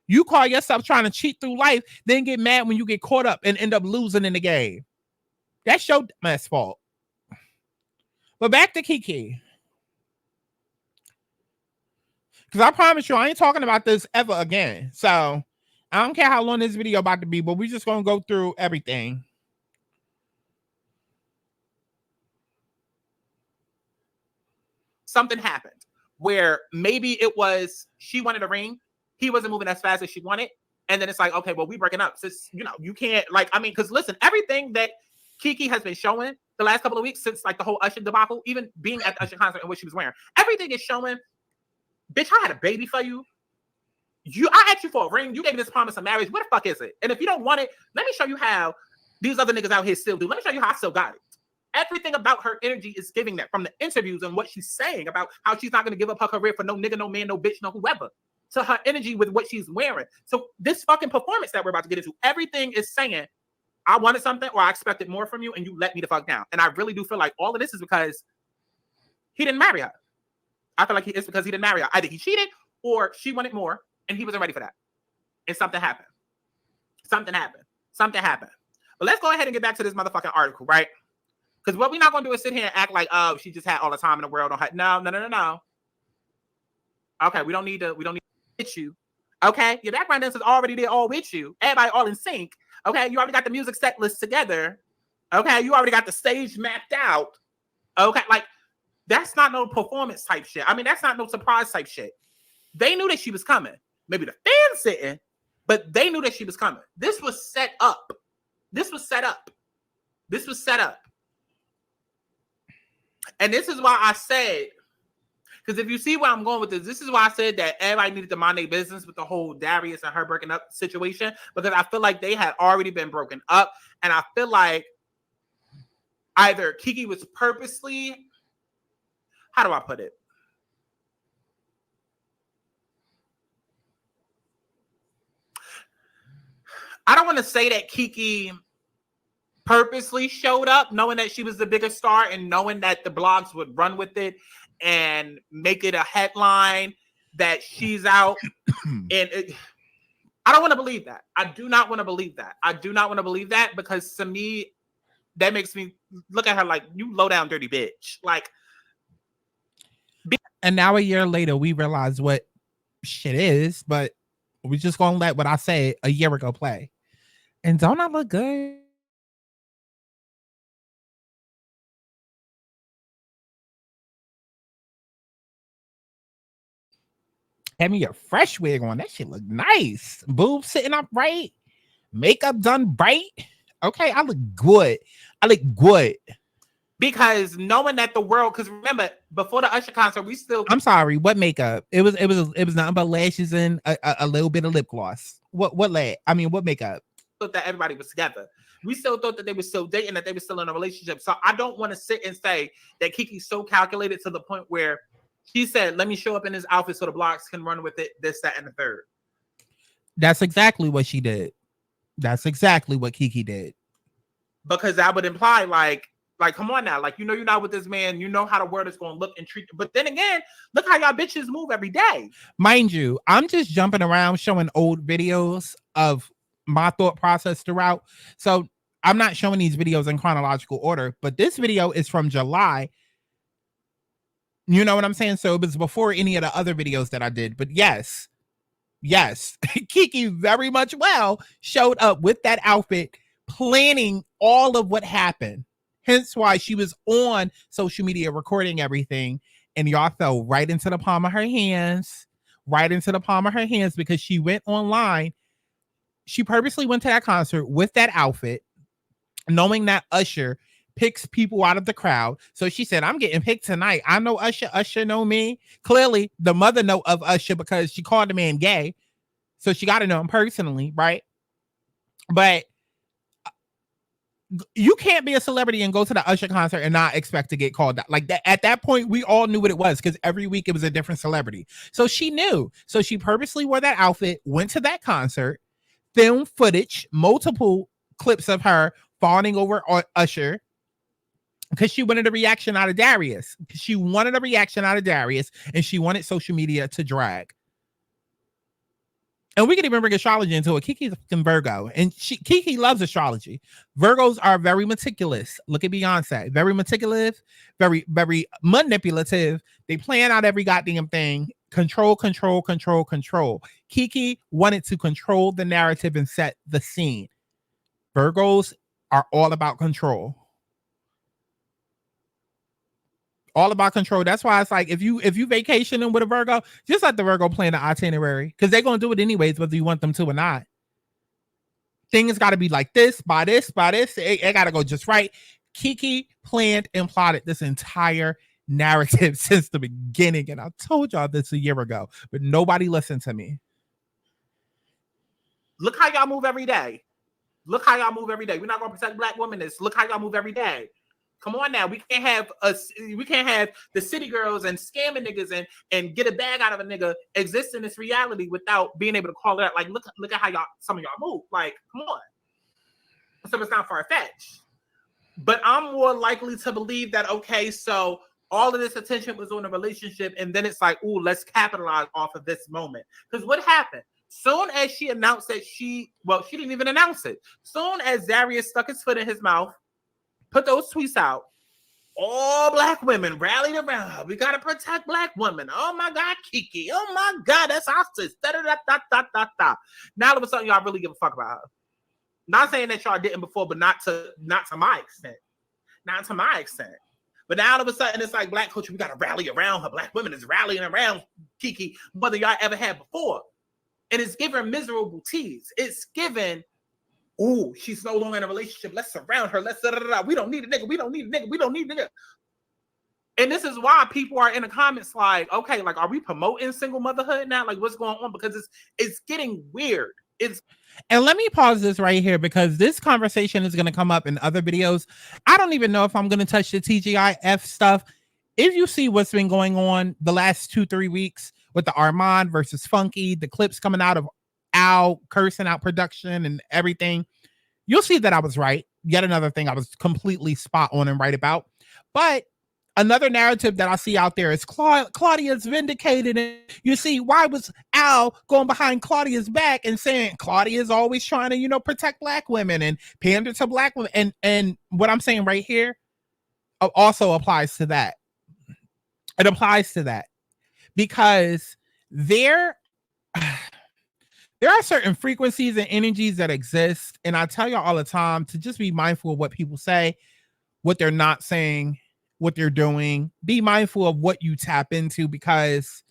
You call yourself trying to cheat through life, then get mad when you get caught up and end up losing in the game. That's your dumbass fault. But back to Keke. Because I promise you, I ain't talking about this ever again. So I don't care how long this video about to be, but we're just going to go through everything. Something happened where maybe it was she wanted a ring. He wasn't moving as fast as she wanted. And then it's like, okay, well, we breaking up. Since, you know, you can't, like, I mean, because listen, everything that Keke has been showing the last couple of weeks since like the whole Usher debacle, even being at the Usher concert and what she was wearing, everything is showing, bitch, I had a baby for you. I asked you for a ring. You gave me this promise of marriage. What the fuck is it? And if you don't want it, let me show you how these other niggas out here still do. Let me show you how I still got it. Everything about her energy is giving that, from the interviews and what she's saying about how she's not going to give up her career for no nigga, no man, no bitch, no whoever, to her energy with what she's wearing. So this fucking performance that we're about to get into, everything is saying, I wanted something or I expected more from you and you let me the fuck down. And I really do feel like all of this is because he didn't marry her. I feel like it's because he didn't marry her. Either he cheated or she wanted more and he wasn't ready for that. And something happened. Something happened. Something happened. But let's go ahead and get back to this motherfucking article, right? Because what we're not going to do is sit here and act like, oh, she just had all the time in the world on her. No. Okay, we don't need to hit you. Okay, your background dancers already there all with you. Everybody all in sync. Okay, you already got the music set list together. Okay, you already got the stage mapped out. Okay, like, that's not no performance type shit. I mean, that's not no surprise type shit. They knew that she was coming. Maybe the fans didn't, but they knew that she was coming. This was set up. This was set up. This was set up. And this is why I said, because if you see where I'm going with this is why I said that everybody needed to mind their business with the whole Darius and her breaking up situation, because I feel like they had already been broken up. And I feel like either Keke was purposely, how do I put it? I don't want to say that Keke purposely showed up knowing that she was the biggest star and knowing that the blogs would run with it and make it a headline that she's out. I don't want to believe that. I do not want to believe that. I do not want to believe that, because to me, that makes me look at her like, you low down dirty bitch. Like, and now a year later, we realize what shit is, but we're just going to let what I said a year ago play. And don't I look good? Have me a fresh wig on. That shit look nice. Boobs sitting up right. Makeup done bright. Okay, I look good. I look good. Because knowing that the world, because remember, before the Usher concert, we still... I'm sorry, what makeup? It was nothing but lashes and a little bit of lip gloss. What led? I mean, what makeup? Thought that everybody was together. We still thought that they were still dating, that they were still in a relationship. So I don't want to sit and say that Keke's so calculated to the point where she said, let me show up in this outfit so the blogs can run with it, this, that, and the third. That's exactly what she did. That's exactly what Keke did. Because that would imply like, come on now. Like, you know, you're not with this man. You know how the world is going to look and treat you. But then again, look how y'all bitches move every day. Mind you, I'm just jumping around showing old videos of my thought process throughout. So I'm not showing these videos in chronological order, but this video is from July. You know what I'm saying? So it was before any of the other videos that I did. But yes, Keke very much well showed up with that outfit, planning all of what happened. Hence why she was on social media recording everything. And y'all fell right into the palm of her hands, because she went online. She purposely went to that concert with that outfit, knowing that Usher picks people out of the crowd. So she said, I'm getting picked tonight. I know Usher. Usher know me. Clearly, the mother know of Usher because she called the man gay. So she got to know him personally, right? But you can't be a celebrity and go to the Usher concert and not expect to get called out. Like that. At that point, we all knew what it was because every week it was a different celebrity. So she knew. So she purposely wore that outfit, went to that concert, filmed footage, multiple clips of her fawning over Usher because she wanted a reaction out of Darius. And she wanted social media to drag. And we can even bring astrology into it. Keke's fucking Virgo, and Keke loves astrology. Virgos are very meticulous. Look at Beyonce. Very meticulous, very, very manipulative. They plan out every goddamn thing. Control. Keke wanted to control the narrative and set the scene. Virgos are all about control. All about control. That's why it's like if you vacationing with a Virgo, just let the Virgo plan the itinerary because they're gonna do it anyways, whether you want them to or not. Things got to be like this, by this. It got to go just right. Keke planned and plotted this entire narrative since the beginning, and I told y'all this a year ago, but nobody listened to me. Look how y'all move every day. We're not gonna protect black women. Look how y'all move every day. Come on now, we can't have the city girls and scamming niggas and get a bag out of a nigga exist in this reality without being able to call it out. Like look at how some of y'all move. Like, come on. So it's not far-fetched. But I'm more likely to believe that, okay, so all of this attention was on a relationship, and then it's like, ooh, let's capitalize off of this moment. Because what happened? Soon as she announced that she didn't even announce it. Soon as Darius stuck his foot in his mouth, put those tweets out, all black women rallied around her. We got to protect black women. Oh my God, Keke. Oh my God, that's our sister. Now all of a sudden, y'all really give a fuck about her. Not saying that y'all didn't before, but not to my extent. But now all of a sudden, it's like black culture, we got to rally around her. Black women is rallying around Keke more than y'all ever had before. And it's giving miserable tease. It's giving, ooh, she's no longer in a relationship. Let's surround her. Let's We don't need a nigga. And this is why people are in the comments like, okay, like, are we promoting single motherhood now? Like, what's going on? Because it's getting weird. And let me pause this right here because this conversation is going to come up in other videos. I don't even know if I'm going to touch the TGIF stuff. If you see what's been going on the last 2-3 weeks with the Armand versus Funky, the clips coming out of Al cursing out production and everything, you'll see that I was right. Yet another thing I was completely spot on and right about. But another narrative that I see out there is Claudia's vindicated. And you see, why was Al going behind Claudia's back and saying Claudia's always trying to, protect black women and pander to black women? And what I'm saying right here also applies to that. It applies to that because there are certain frequencies and energies that exist. And I tell y'all all the time to just be mindful of what people say, what they're not saying, what they're doing. Be mindful of what you tap into because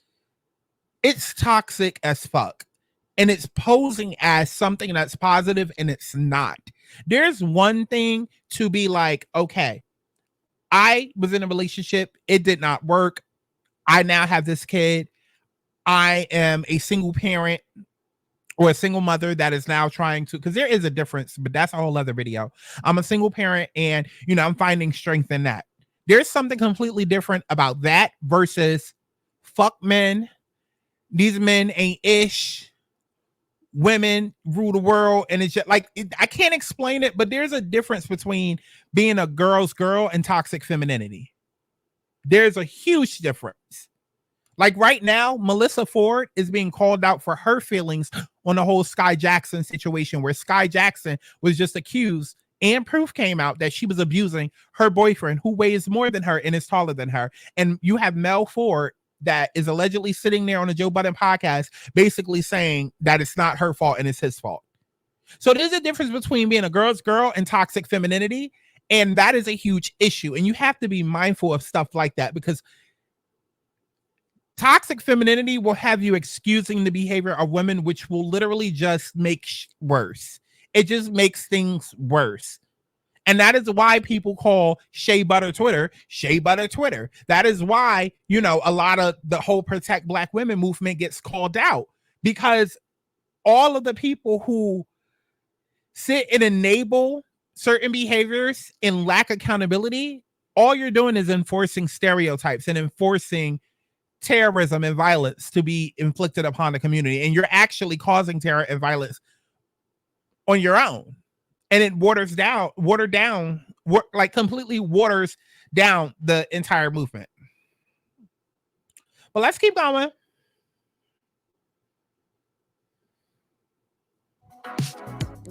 it's toxic as fuck. And it's posing as something that's positive and it's not. There's one thing to be like, okay, I was in a relationship. It did not work. I now have this kid. I am a single parent or a single mother that is now trying to, because there is a difference, but that's a whole other video. I'm a single parent and, you know, I'm finding strength in that. There's something completely different about that versus fuck men. These men ain't ish. Women rule the world. And it's just like, I can't explain it, but there's a difference between being a girl's girl and toxic femininity. There's a huge difference. Like right now, Melissa Ford is being called out for her feelings on the whole Sky Jackson situation, where Sky Jackson was just accused and proof came out that she was abusing her boyfriend who weighs more than her and is taller than her. And you have Mel Ford that is allegedly sitting there on the Joe Budden podcast, basically saying that it's not her fault and it's his fault. So there's a difference between being a girl's girl and toxic femininity. And that is a huge issue. And you have to be mindful of stuff like that, because toxic femininity will have you excusing the behavior of women, which will literally just make worse. It just makes things worse. And that is why people call Shea Butter Twitter, Shea Butter Twitter. That is why, you know, a lot of the whole Protect Black Women movement gets called out, because all of the people who sit and enable certain behaviors and lack accountability, all you're doing is enforcing stereotypes and enforcing terrorism and violence to be inflicted upon the community. And you're actually causing terror and violence on your own. And it completely waters down the entire movement. But let's keep going.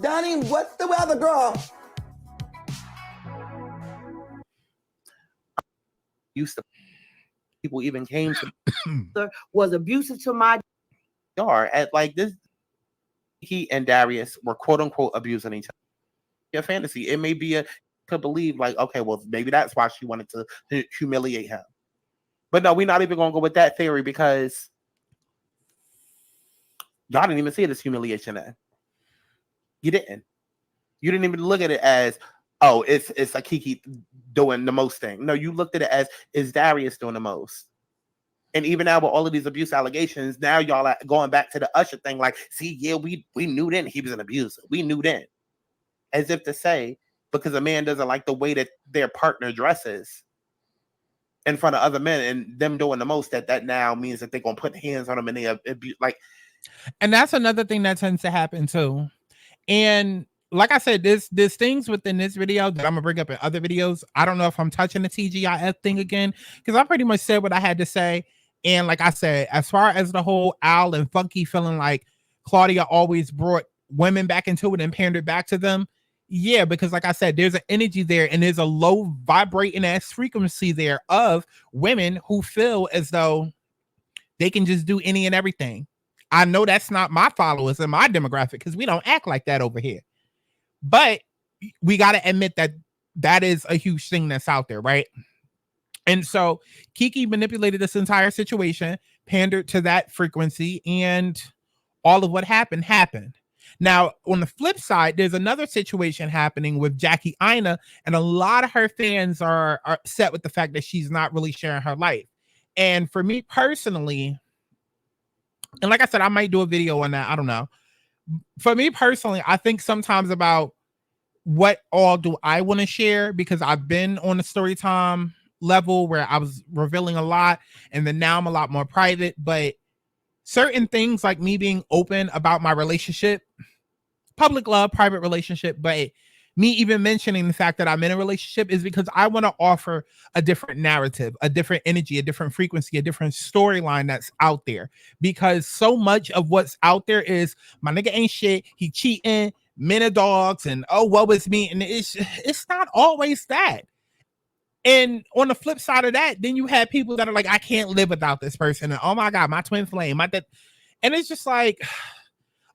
Donnie, what's the weather, girl? Used to people even came to was abusive to my yard at like this. He and Darius were quote unquote abusing each other. Your fantasy. It may be could believe like, okay, well, maybe that's why she wanted to humiliate him. But no, we're not even gonna go with that theory, because y'all didn't even see it as humiliation then. You didn't. You didn't even look at it as, oh, it's a Keke doing the most thing. No, you looked at it as, is Darius doing the most? And even now with all of these abuse allegations, now y'all are going back to the Usher thing, like, see, yeah, we knew then he was an abuser. We knew then. As if to say, because a man doesn't like the way that their partner dresses in front of other men and them doing the most, that now means that they're going to put hands on them and they abuse, like. And that's another thing that tends to happen too. And like I said, there's things within this video that I'm gonna bring up in other videos. I don't know if I'm touching the TGIF thing again, because I pretty much said what I had to say. And like I said, as far as the whole Al and Funky feeling like Claudia always brought women back into it and pandered back to them, yeah, because like I said, there's an energy there and there's a low vibrating ass frequency there of women who feel as though they can just do any and everything. I know that's not my followers and my demographic, because we don't act like that over here. But we got to admit that that is a huge thing that's out there, right? And so Keke manipulated this entire situation, pandered to that frequency, and all of what happened. Now, on the flip side, there's another situation happening with Jackie Aina, and a lot of her fans are upset with the fact that she's not really sharing her life. And for me personally, and like I said, I might do a video on that. I don't know. For me personally, I think sometimes about what all do I want to share, because I've been on the story time level where I was revealing a lot, and then now I'm a lot more private. But certain things like me being open about my relationship, public love, private relationship, but me even mentioning the fact that I'm in a relationship is because I want to offer a different narrative, a different energy, a different frequency, a different storyline that's out there. Because so much of what's out there is my nigga ain't shit, he cheating, men are dogs, and oh, what was me? And it's not always that. And on the flip side of that, then you have people that are like, I can't live without this person. And oh my God, my twin flame, and it's just like,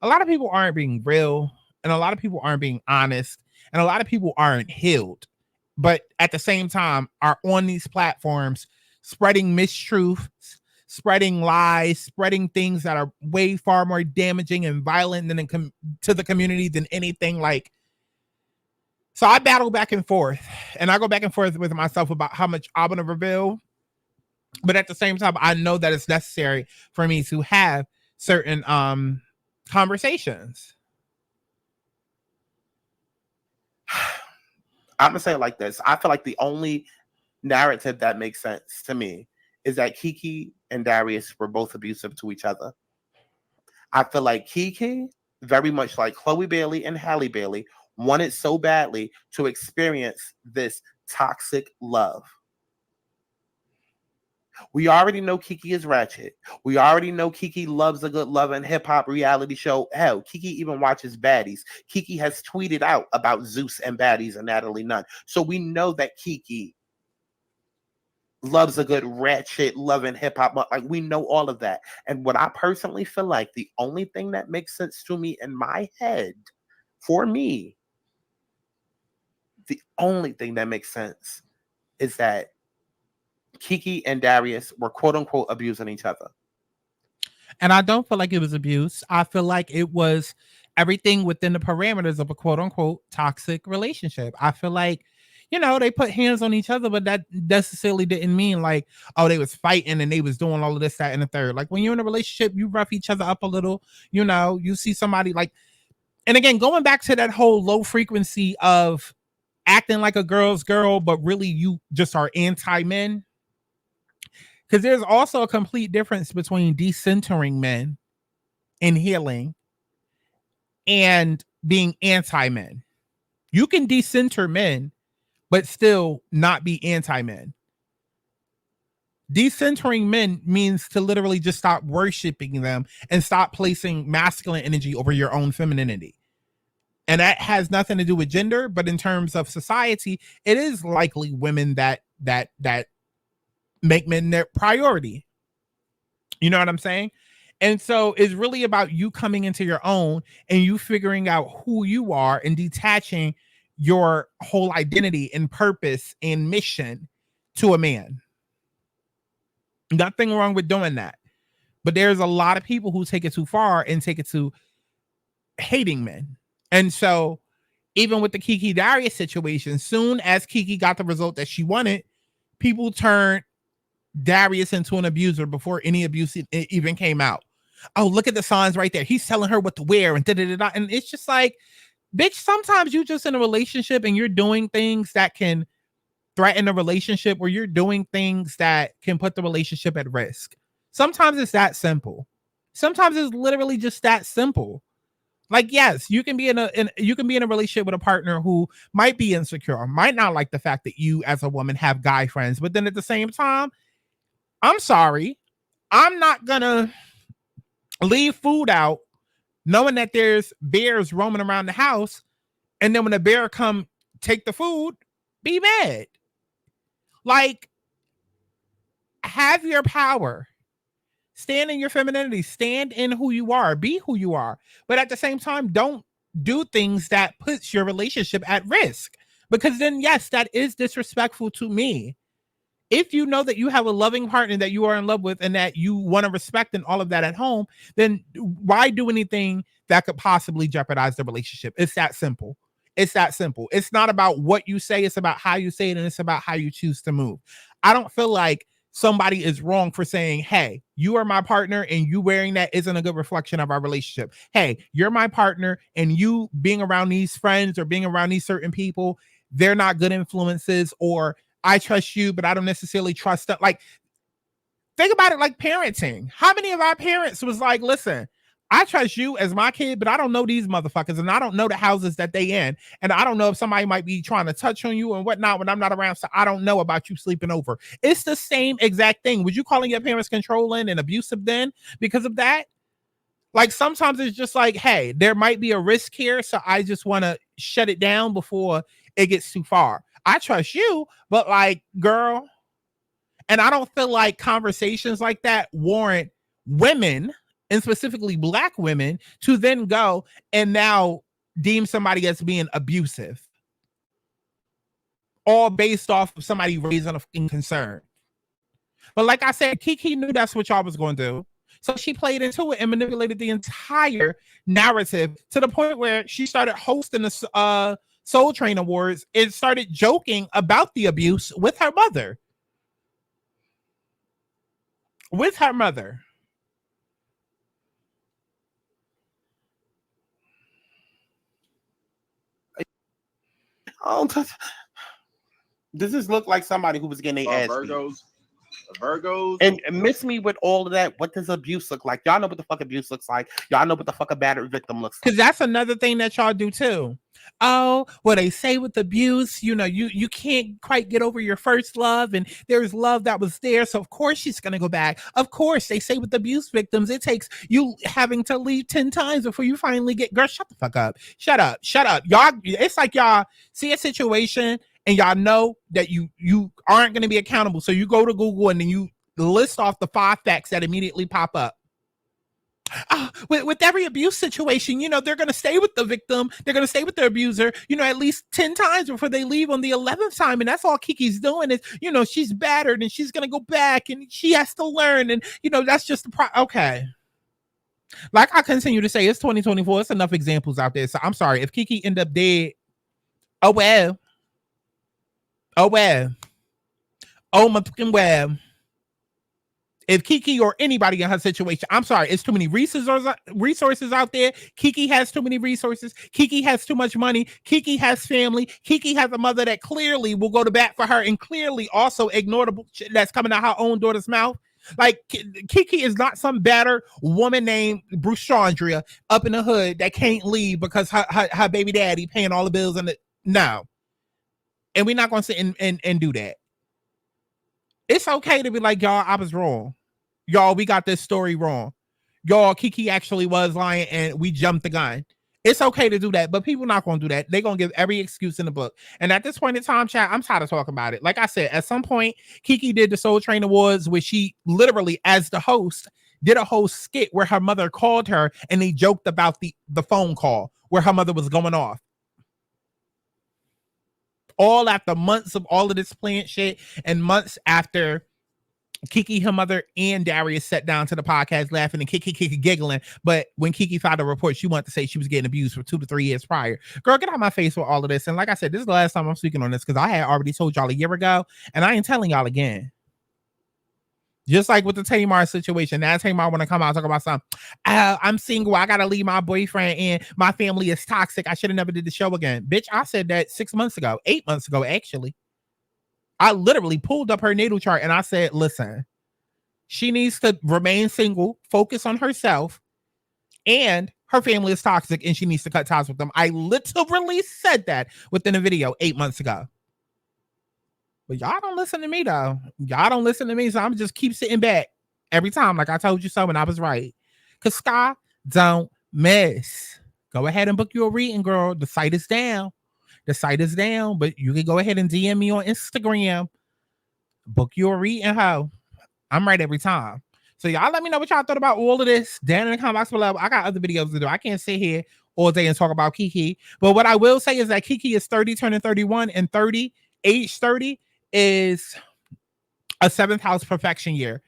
a lot of people aren't being real, and a lot of people aren't being honest, and a lot of people aren't healed, but at the same time are on these platforms spreading mistruths, spreading lies, spreading things that are way far more damaging and violent to the community than anything. Like, so I battle back and forth, and I go back and forth with myself about how much I want to reveal, but at the same time, I know that it's necessary for me to have certain conversations. I'm gonna say it like this. I feel like the only narrative that makes sense to me is that Keke and Darius were both abusive to each other. I feel like Keke, very much like Chloe Bailey and Halle Bailey, wanted so badly to experience this toxic love. We already know Keke is ratchet. We already know Keke loves a good love and hip-hop reality show. Hell, Keke even watches Baddies. Keke has tweeted out about Zeus and Baddies and Natalie Nunn. So we know that Keke loves a good ratchet love and hip-hop. Like, we know all of that. And what I personally feel like the only thing that makes sense to me in my head, for me, the only thing that makes sense is that Keke and Darius were quote unquote abusing each other. And I don't feel like it was abuse. I feel like it was everything within the parameters of a quote unquote toxic relationship. I feel like, you know, they put hands on each other, but that necessarily didn't mean like, oh, they was fighting and they was doing all of this, that, and the third. Like when you're in a relationship, you rough each other up a little, you know, you see somebody like, and again, going back to that whole low frequency of acting like a girl's girl, but really you just are anti-men. Because there's also a complete difference between decentering men and healing and being anti-men. You can decenter men, but still not be anti-men. Decentering men means to literally just stop worshiping them and stop placing masculine energy over your own femininity. And that has nothing to do with gender, but in terms of society, it is likely women that make men their priority. You know what I'm saying? And so it's really about you coming into your own and you figuring out who you are and detaching your whole identity and purpose and mission to a man. Nothing wrong with doing that. But there's a lot of people who take it too far and take it to hating men. And so even with the Keke Darius situation, soon as Keke got the result that she wanted, people turned Darius into an abuser before any abuse even came out. Oh, look at the signs right there. He's telling her what to wear and da-da-da-da. And it's just like, bitch, sometimes you just in a relationship and you're doing things that can threaten a relationship, or you're doing things that can put the relationship at risk. Sometimes it's that simple. Sometimes it's literally just that simple. Like, yes, you can be in a relationship with a partner who might be insecure, might not like the fact that you as a woman have guy friends, but then at the same time, I'm sorry, I'm not gonna leave food out knowing that there's bears roaming around the house, and then when a bear come take the food, be mad. Like, have your power. Stand in your femininity. Stand in who you are. Be who you are. But at the same time, don't do things that puts your relationship at risk. Because then, yes, that is disrespectful to me. If you know that you have a loving partner that you are in love with and that you want to respect and all of that at home, then why do anything that could possibly jeopardize the relationship? It's that simple. It's that simple. It's not about what you say. It's about how you say it, and it's about how you choose to move. I don't feel like somebody is wrong for saying, hey, you are my partner and you wearing that isn't a good reflection of our relationship. Hey, you're my partner and you being around these friends or being around these certain people, they're not good influences, or I trust you, but I don't necessarily trust them. Like, think about it like parenting. How many of our parents was like, listen, I trust you as my kid, but I don't know these motherfuckers, and I don't know the houses that they in, and I don't know if somebody might be trying to touch on you and whatnot when I'm not around, so I don't know about you sleeping over. It's the same exact thing. Was you calling your parents controlling and abusive then because of that? Like, sometimes it's just like, hey, there might be a risk here, so I just want to shut it down before it gets too far. I trust you, but like, girl, and I don't feel like conversations like that warrant women, and specifically Black women, to then go and now deem somebody as being abusive, all based off of somebody raising a concern. But like I said, Keke knew that's what y'all was going to do. So she played into it and manipulated the entire narrative to the point where she started hosting the Soul Train Awards and started joking about the abuse with her mother. With her mother. Oh, does this look like somebody who was getting their ass Virgos. And miss me with all of that. What does abuse look like? Y'all know what the fuck abuse looks like. Y'all know what the fuck a battered victim looks like. Because that's another thing that y'all do too. Oh, well, they say with abuse, you know, you can't quite get over your first love, and there's love that was there, so of course she's gonna go back. Of course, they say with abuse victims, it takes you having to leave 10 times before you finally get. Girl, shut the fuck up. Shut up. Y'all, it's like y'all see a situation and y'all know that you aren't gonna be accountable, so you go to Google and then you list off the 5 facts that immediately pop up. With every abuse situation, you know, they're going to stay with the victim. They're going to stay with their abuser, you know, at least 10 times before they leave on the 11th time. And that's all Keke's doing is, you know, she's battered and she's going to go back and she has to learn. And, you know, that's just the okay. Like I continue to say, it's 2024. It's enough examples out there. So I'm sorry if Keke end up dead. Oh, well. Oh, well. Oh, my fucking well. If Keke or anybody in her situation, I'm sorry, it's too many resources out there. Keke has too many resources. Keke has too much money. Keke has family. Keke has a mother that clearly will go to bat for her and clearly also ignore the bullshit that's coming out her own daughter's mouth. Like Keke is not some battered woman named Bruce Chandria up in the hood that can't leave because her baby daddy paying all the bills and no. And we're not going to sit and do that. It's okay to be like, y'all, I was wrong. Y'all, we got this story wrong. Y'all, Keke actually was lying and we jumped the gun. It's okay to do that, but people not going to do that. They're going to give every excuse in the book. And at this point in time, chat, I'm tired of talking about it. Like I said, at some point, Keke did the Soul Train Awards where she literally, as the host, did a whole skit where her mother called her and they joked about the phone call where her mother was going off. All after months of all of this plant shit and months after Keke, her mother, and Darius sat down to the podcast laughing and Keke giggling. But when Keke filed a report, she wanted to say she was getting abused for 2 to 3 years prior. Girl, get out my face with all of this. And like I said, this is the last time I'm speaking on this because I had already told y'all a year ago and I ain't telling y'all again. Just like with the Tamar situation. Now Tamar want to come out and talk about something. I'm single. I got to leave my boyfriend and my family is toxic. I should have never did the show again. Bitch, I said that 6 months ago, 8 months ago, actually. I literally pulled up her natal chart and I said, listen, she needs to remain single, focus on herself, and her family is toxic and she needs to cut ties with them. I literally said that within a video 8 months ago. But y'all don't listen to me, though. Y'all don't listen to me, so I'm just keep sitting back every time like I told you so and I was right. Because Sky don't miss. Go ahead and book your reading, girl. The site is down. The site is down, but you can go ahead and DM me on Instagram. Book your reading, ho. I'm right every time. So y'all let me know what y'all thought about all of this down in the comment box below. I got other videos to do. I can't sit here all day and talk about Keke. But what I will say is that Keke is 30, turning 31, and 30, age 30, is a 7th house perfection year.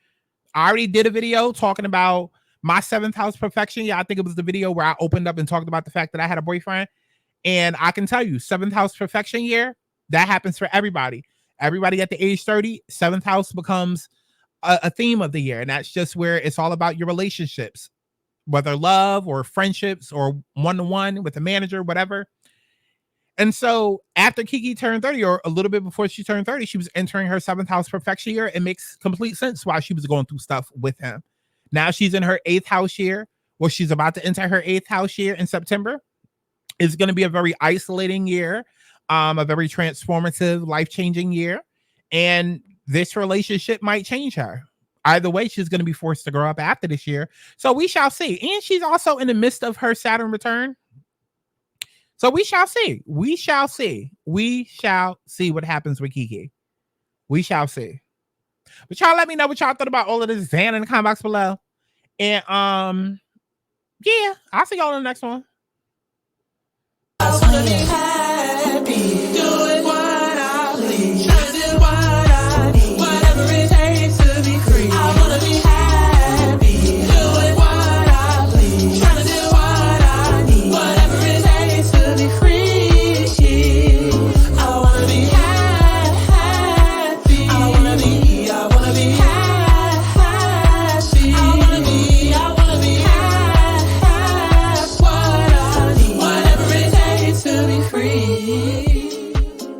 I already did a video talking about my 7th house perfection year. I think it was the video where I opened up and talked about the fact that I had a boyfriend. And I can tell you, 7th house perfection year, that happens for everybody. Everybody at the age 30, 7th house becomes a theme of the year. And that's just where it's all about your relationships, whether love or friendships or one-to-one with a manager, whatever. And so after Keke turned 30, or a little bit before she turned 30, she was entering her 7th house perfection year. It makes complete sense why she was going through stuff with him. Now she's in her 8th house year, or she's about to enter her 8th house year in September. It's going to be a very isolating year, a very transformative, life-changing year. And this relationship might change her. Either way, she's going to be forced to grow up after this year. So we shall see. And she's also in the midst of her Saturn return. So we shall see. We shall see. We shall see what happens with Keke. We shall see. But y'all let me know what y'all thought about all of this down in the comment box below. And yeah, I'll see y'all in the next one.